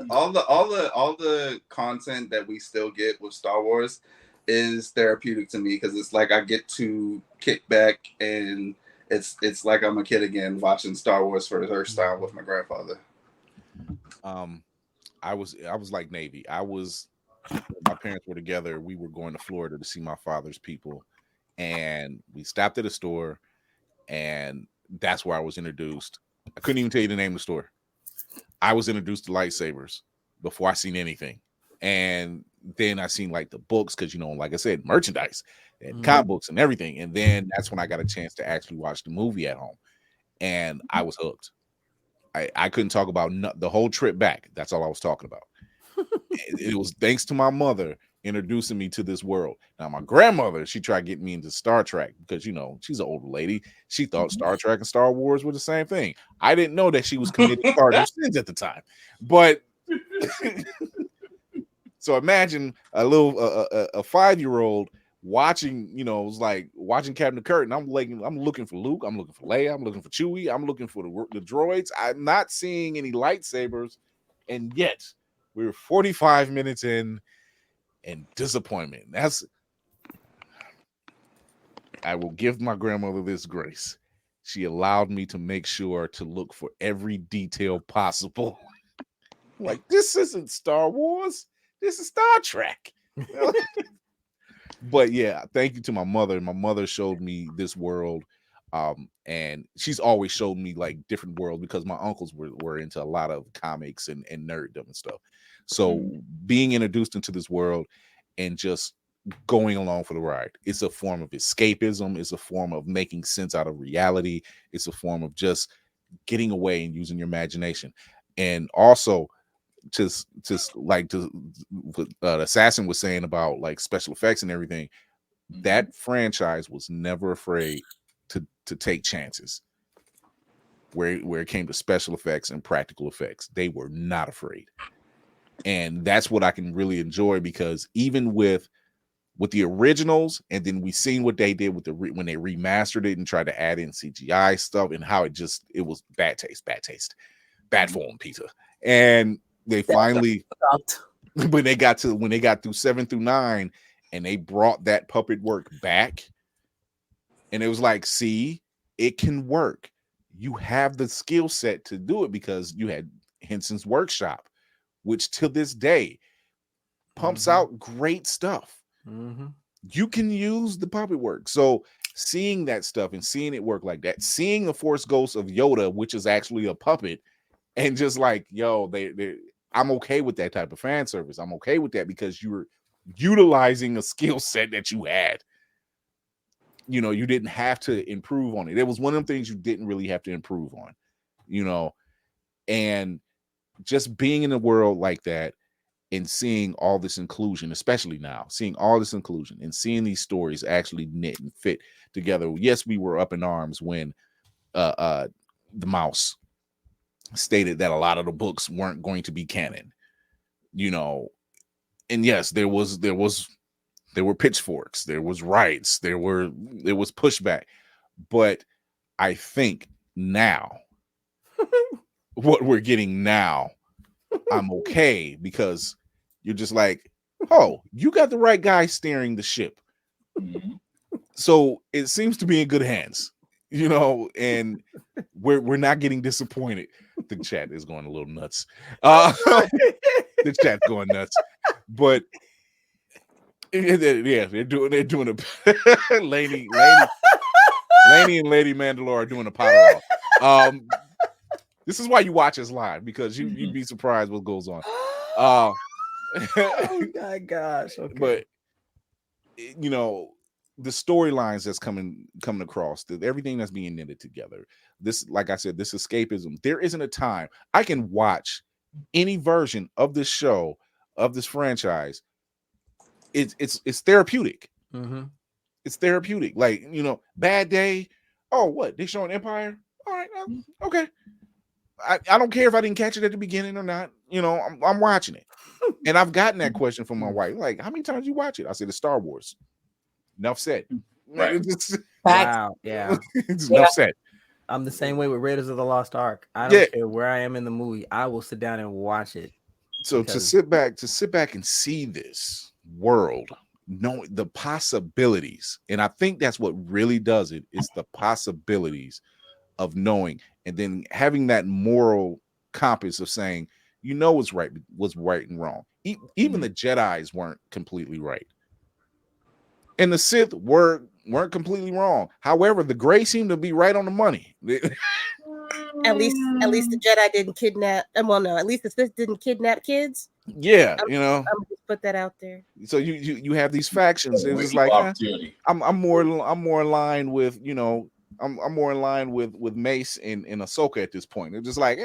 all the content that we still get with Star Wars is therapeutic to me because it's like I get to kick back and it's like I'm a kid again watching Star Wars for the first time with my grandfather. I was like Navy. My parents were together. We were going to Florida to see my father's people, and we stopped at a store, and that's where I was introduced. I couldn't even tell you the name of the store. I was introduced to lightsabers before I seen anything. And then I seen like the books, because like I said, merchandise and comic books and everything. And then that's when I got a chance to actually watch the movie at home. And I was hooked. I couldn't talk about the whole trip back. That's all I was talking about. It was thanks to my mother introducing me to this world. Now, my grandmother, she tried getting me into Star Trek because, she's an older lady. She thought Star Trek and Star Wars were the same thing. I didn't know that she was committing cardinal sins at the time. But so imagine a 5-year-old watching, it was like watching Captain Kirk, and I'm looking for Luke, I'm looking for Leia, I'm looking for Chewie, I'm looking for the droids. I'm not seeing any lightsabers, and yet we were 45 minutes in, and disappointment. I will give my grandmother this grace. She allowed me to make sure to look for every detail possible. Like, this isn't Star Wars. This is Star Trek. But yeah, thank you to my mother. My mother showed me this world. And she's always showed me like different worlds because my uncles were into a lot of comics and nerddom and stuff. So being introduced into this world and just going along for the ride, it's a form of escapism. It's a form of making sense out of reality. It's a form of just getting away and using your imagination. And also just like what Assassin was saying about like special effects and everything, that franchise was never afraid to take chances where it came to special effects and practical effects. They were not afraid. And that's what I can really enjoy, because even with the originals, and then we seen what they did with when they remastered it and tried to add in CGI stuff, and how it was bad taste, bad form, Peter. And they finally, when they got through 7 through 9, and they brought that puppet work back, and it was like, see, it can work. You have the skill set to do it, because you had Henson's Workshop, which to this day pumps out great stuff. You can use the puppet work. So seeing that stuff and seeing it work like that, seeing the Force Ghost of Yoda, which is actually a puppet, and just like, yo, I'm okay with that type of fan service. I'm okay with that, because you're utilizing a skill set that you had. You didn't have to improve on it. It was one of them things you didn't really have to improve on, and just being in a world like that and seeing all this inclusion, especially now, seeing all this inclusion and seeing these stories actually knit and fit together. Yes, we were up in arms when the mouse stated that a lot of the books weren't going to be canon, and yes, there were pitchforks, there was riots, there was pushback. But I think now what we're getting now, I'm okay, because you're just like, oh, you got the right guy steering the ship. So it seems to be in good hands, and we're not getting disappointed. The chat is going a little nuts. The chat's going nuts. But yeah, they're doing a Laney and Lady Mandalore are doing a power off. This is why you watch us live, because you'd be surprised what goes on. Oh my gosh! Okay. But the storylines that's coming across, everything that's being knitted together. This, like I said, this escapism. There isn't a time I can watch any version of this show, of this franchise. It's therapeutic. It's therapeutic. Like, bad day. Oh, what? They showing Empire? All right, okay. I don't care if I didn't catch it at the beginning or not. I'm watching it. And I've gotten that question from my wife. Like, how many times you watch it? I said, it's Star Wars. Enough said. Right. Wow. Yeah. Enough said. I'm the same way with Raiders of the Lost Ark. I don't care where I am in the movie. I will sit down and watch it. So to sit back and see this world, knowing the possibilities, and I think that's what really does it, is the possibilities of knowing, and then having that moral compass of saying, what's right and wrong. Even the Jedis weren't completely right, and the Sith weren't completely wrong. However, the Gray seemed to be right on the money. At least the Jedi didn't kidnap. Well, no, at least the Sith didn't kidnap kids. Yeah, I'm just put that out there. So you have these factions. It's just like I'm more in line with I'm more in line with Mace and Ahsoka at this point. They're just like,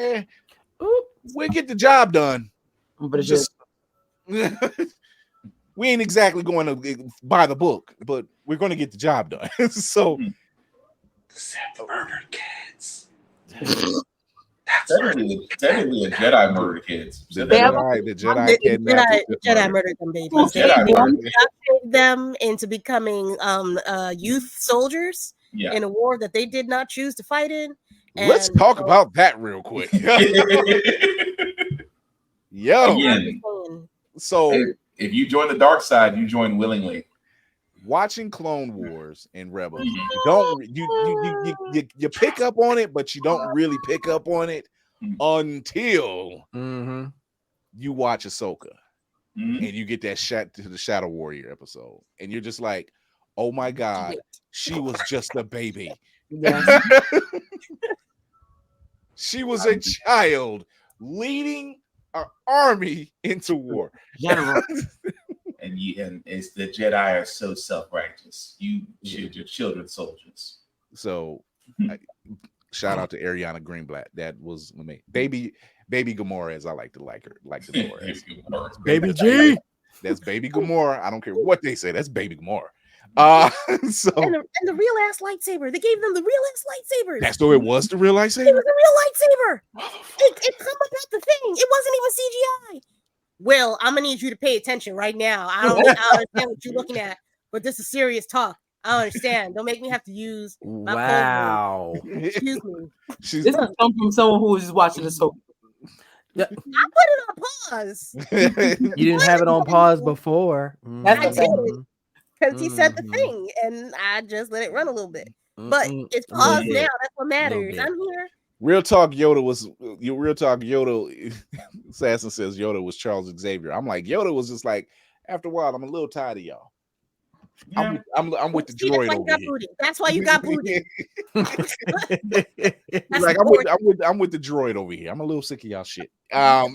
we'll get the job done. But just we ain't exactly going to buy the book, but we're going to get the job done. So Sith murdered kids. Technically, a Jedi murdered kids. The Jedi murdered them babies. They indoctrinated them into becoming youth soldiers in a war that they did not choose to fight in. Let's talk about that real quick. Yo. Again, so if you join the dark side, you join willingly. Watching Clone Wars and Rebels, you pick up on it, but you don't really pick up on it until you watch Ahsoka and you get that shot to the Shadow Warrior episode, and you're just like, oh my God, she was just a baby. Yes. She was a child leading an army into war. And it's the Jedi are so self-righteous. You shoot your children soldiers. So shout out to Ariana Greenblatt. That was amazing. Baby Gamora, as I like to know her as. Baby G. That's Baby Gamora. I don't care what they say. That's Baby Gamora. So and the real ass lightsaber. They gave them the real ass lightsabers. That's the way it was. The real lightsaber. It was a real lightsaber. It come about the thing. It wasn't even CGI. Will, I'm gonna need you to pay attention right now. I don't understand what you're looking at, but this is serious talk. I don't understand. Don't make me have to use my phone. Excuse me. This is come from someone who was just watching the soap. I put it on pause. You didn't have it on pause before. I did because he said the thing, and I just let it run a little bit. But it's paused now. That's what matters. I'm here. Real talk, Yoda. Assassin says Yoda was Charles Xavier. I'm like, Yoda was just like, after a while, I'm a little tired of y'all. Yeah. I'm with the droid over here. That's why you got booted. Like I'm with the droid over here. I'm a little sick of y'all shit. Wow.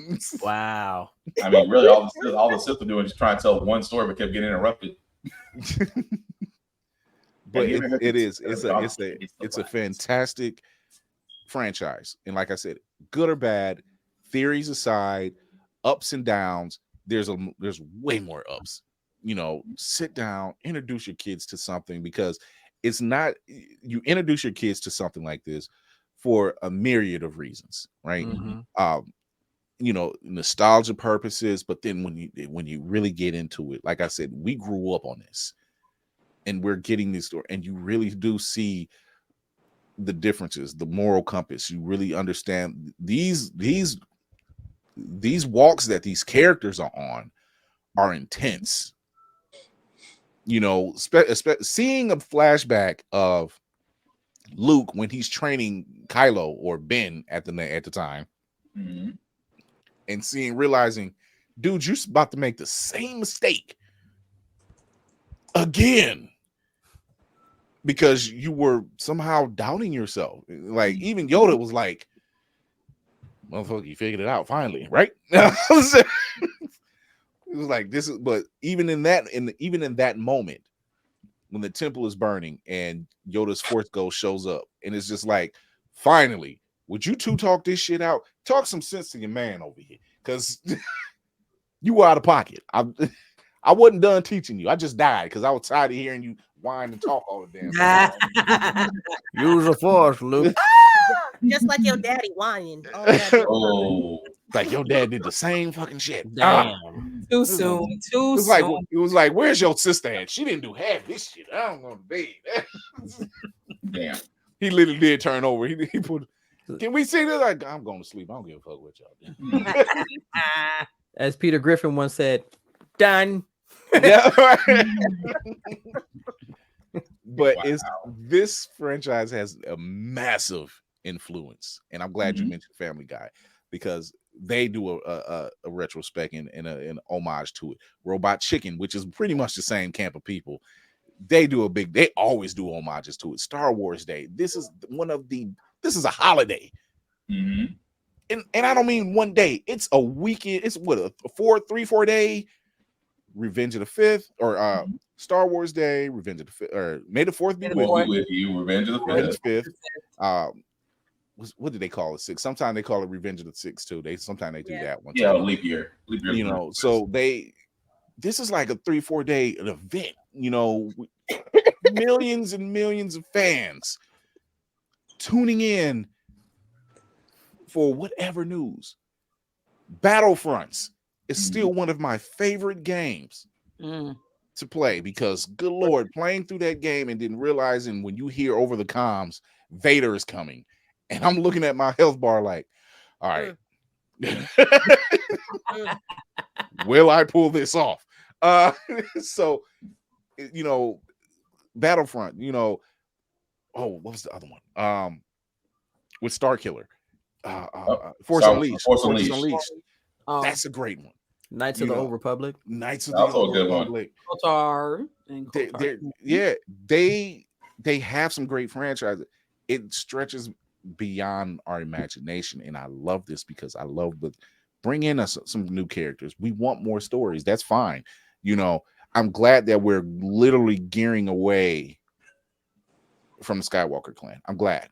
I mean, really, all the Sith were doing is trying to tell one story, but kept getting interrupted. But it's a fantastic franchise, and like I said, good or bad, theories aside, ups and downs, there's way more ups. Sit down, introduce your kids to something, because it's not, you introduce your kids to something like this for a myriad of reasons, right? Nostalgia purposes, but then when you really get into it, like I said, we grew up on this and we're getting this story, and you really do see the differences, the moral compass. You really understand these walks that these characters are on are intense. Seeing a flashback of Luke when he's training Kylo or Ben at the time, and realizing, dude, you're about to make the same mistake again, because you were somehow doubting yourself. Like, even Yoda was like, motherfucker, you figured it out finally, right? It was like, this is, but even in that moment, when the temple is burning and Yoda's Force Ghost shows up, and it's just like, finally, would you two talk this shit out? Talk some sense to your man over here, because you were out of pocket. I wasn't done teaching you. I just died because I was tired of hearing you whine and talk all the damn time. Use the Force, Luke. Just like your daddy whining. Like your dad did the same fucking shit. Damn. Too soon. It was like, where's your sister at? She didn't do half this shit. I don't want to be. Damn. He literally did turn over. He put. Can we see this? Like, I'm going to sleep. I don't give a fuck what y'all do. As Peter Griffin once said, done. Yeah, right. But this franchise has a massive influence, and I'm glad you mentioned Family Guy because they do a retrospect and an homage to it. Robot Chicken, which is pretty much the same camp of people, they always do homages to it. Star Wars Day. This is a holiday. And I don't mean one day. It's a weekend. It's what a 4 day. Revenge of the 5th or Star Wars Day, Revenge of the 5th, or May the 4th be with you. Revenge of the 5th. What did they call it? 6? Sometimes they call it Revenge of the 6th too. Sometimes they do that one. Yeah, leap year. You know, so this is like a 3-4 day event. You know, millions and millions of fans tuning in for whatever news. Battlefronts is still one of my favorite games to play because, good Lord, playing through that game and then realizing when you hear over the comms, Vader is coming. And I'm looking at my health bar like, all right, will I pull this off? So, you know, Battlefront, you know, what was the other one? With Star Killer. Force Unleashed. Oh. That's a great one. Knights of the Old Republic. Knights of the Old Republic. KOTOR. They have some great franchises. It stretches beyond our imagination, and I love this because I love bring in us some new characters. We want more stories. That's fine. You know, I'm glad that we're literally gearing away from the Skywalker clan. I'm glad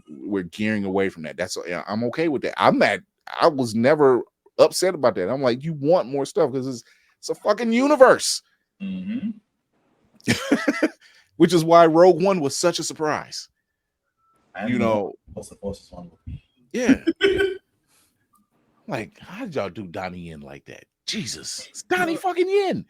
we're gearing away from that. I'm okay with that. I was never upset about that. I'm like, you want more stuff because it's a fucking universe. Which is why Rogue One was such a surprise. You know, yeah. Like, how did y'all do Donnie Yen like that? Jesus, it's Donnie fucking Yen.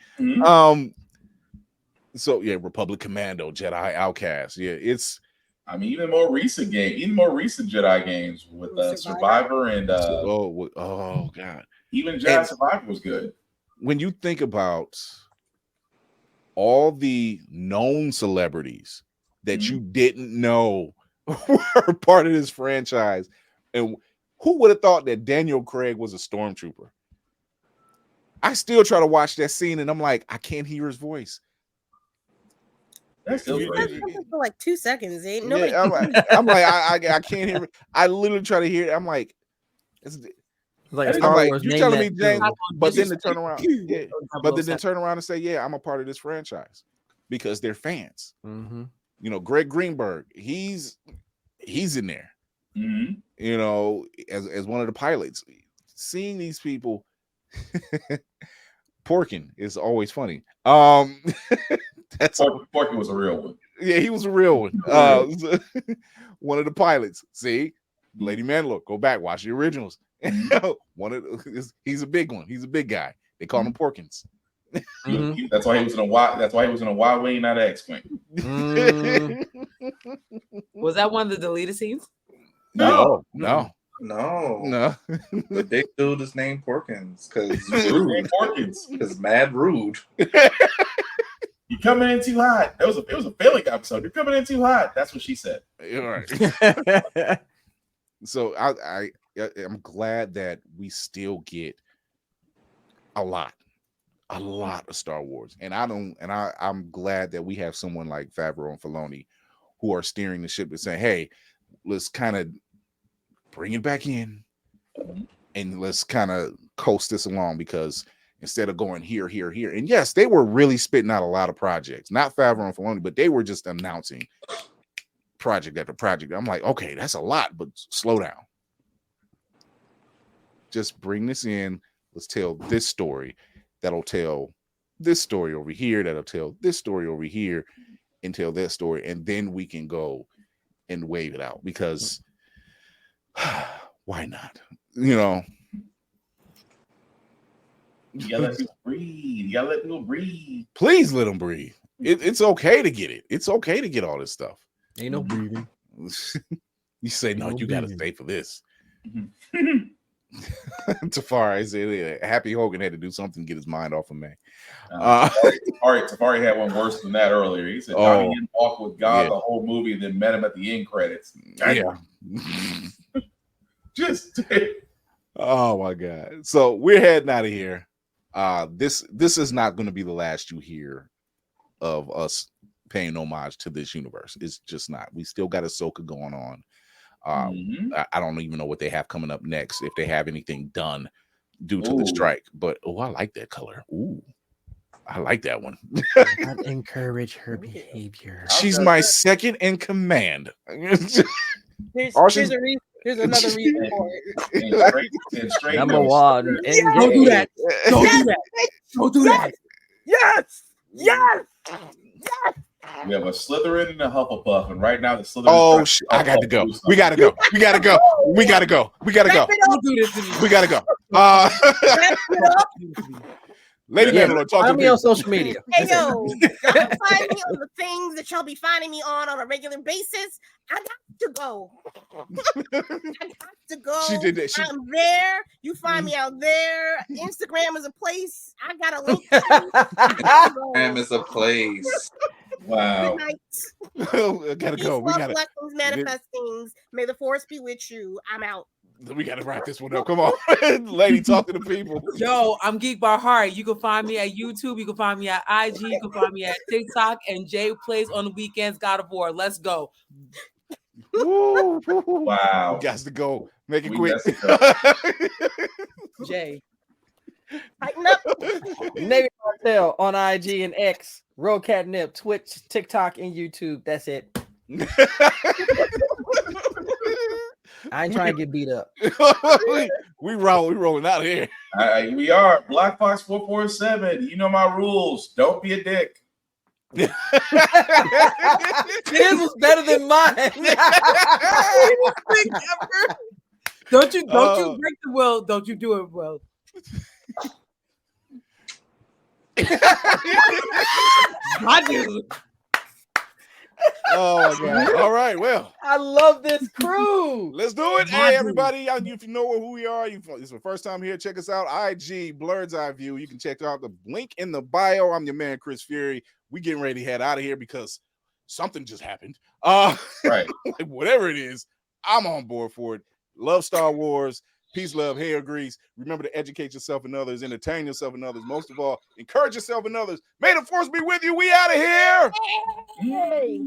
So yeah, Republic Commando, Jedi Outcast. Yeah, it's. I mean, even more recent Jedi games with Survivor and oh god, even Jedi Survivor was good. When you think about all the known celebrities that you didn't know were part of this franchise, and who would have thought that Daniel Craig was a stormtrooper? I still try to watch that scene, and I'm like, I can't hear his voice. That's for like 2 seconds. Ain't nobody. Yeah, I'm like, I can't hear. I literally try to hear it. I'm like, you're telling me, James, but then to turn around, turn around and say, yeah, I'm a part of this franchise because they're fans. You know, Greg Greenberg, he's in there. You know, as one of the pilots, seeing these people. Porkin is always funny. Porkin was a real one. Yeah, he was a real one. One of the pilots. See, Lady Mandalore, go back, watch the originals. He's a big one. He's a big guy. They call him Porkins. That's why he was in a Y. That's why he was in a Y-wing, not an X-wing. Was that one of the deleted scenes? No. The big dude is named Porkins because mad rude. You're coming in too hot. It was a Family Guy episode. You're coming in too hot. That's what she said. All right. So I'm glad that we still get a lot of Star Wars, and I'm glad that we have someone like Favreau and Filoni who are steering the ship and saying, hey, let's kind of bring it back in and let's kind of coast this along, because instead of going here, and yes, they were really spitting out a lot of projects, not Favreau and Filoni, but they were just announcing project after project. I'm like, okay, that's a lot, but slow down. Just bring this in. Let's tell this story. That'll tell this story over here. That'll tell this story over here, and tell that story. And then we can go and wave it out, because why not? You know, you gotta let people breathe. You gotta let people breathe. Please let them breathe. It's okay to get it. It's okay to get all this stuff. Ain't no breathing. You say, no, you gotta stay for this. Tafari said Happy Hogan had to do something to get his mind off of me. Tafari had one worse than that earlier. He said Donnie Yen walked with God the whole movie and then met him at the end credits. Yeah. Just oh my God. So we're heading out of here. This is not going to be the last you hear of us paying homage to this universe. It's just not. We still got Ahsoka going on. I don't even know what they have coming up next, if they have anything done due to the strike. But I like that color. Ooh, I like that one. Not encourage her behavior. She's my second in command. There's another reason for it. Number one. Don't do that. Don't do that. Don't do that. Yes. Yes. We have a Slytherin and a Hufflepuff, and right now the Slytherin. Oh, I got to go. We got to go. We got to go. We got to go. We got to go. Don't do this to me. We got to go. Lady Mandalore, talk to me on social media. Hey, yo, y'all find me on the things that y'all be finding me on a regular basis. I got to go. I got to go. She did that. I'm there. You find me out there. Instagram is a place. I got a link. Instagram is a place. Wow. Good night. I gotta go. We gotta. Blessings, manifestings. May the force be with you. I'm out. We gotta wrap this one up. Come on, lady, talk to the people. Yo, I'm Geek by Heart. You can find me at YouTube. You can find me at IG. You can find me at TikTok. And Jay plays on the weekends. God of War. Let's go. Wow. You guys to go. Make it quick. Jay. Tighten up. Navy Martell on IG and X. Roll Catnip, Twitch, TikTok, and YouTube. That's it. I ain't trying to get beat up. we rolling out of here. We are Black Fox 447. You know my rules. Don't be a dick. His was better than mine. Don't you break the will? Don't you do it well? My dude. Oh my God. All right. Well, I love this crew. Let's do it. Hey, everybody. If you know who we are, it's the first time here, check us out. IG, Blurred's Eye View. You can check out the link in the bio. I'm your man, Chris Fury. We getting ready to head out of here because something just happened. Right. Like whatever it is, I'm on board for it. Love Star Wars. Peace, love, hair, grease. Remember to educate yourself and others, entertain yourself and others. Most of all, encourage yourself and others. May the force be with you. We out of here. Hey.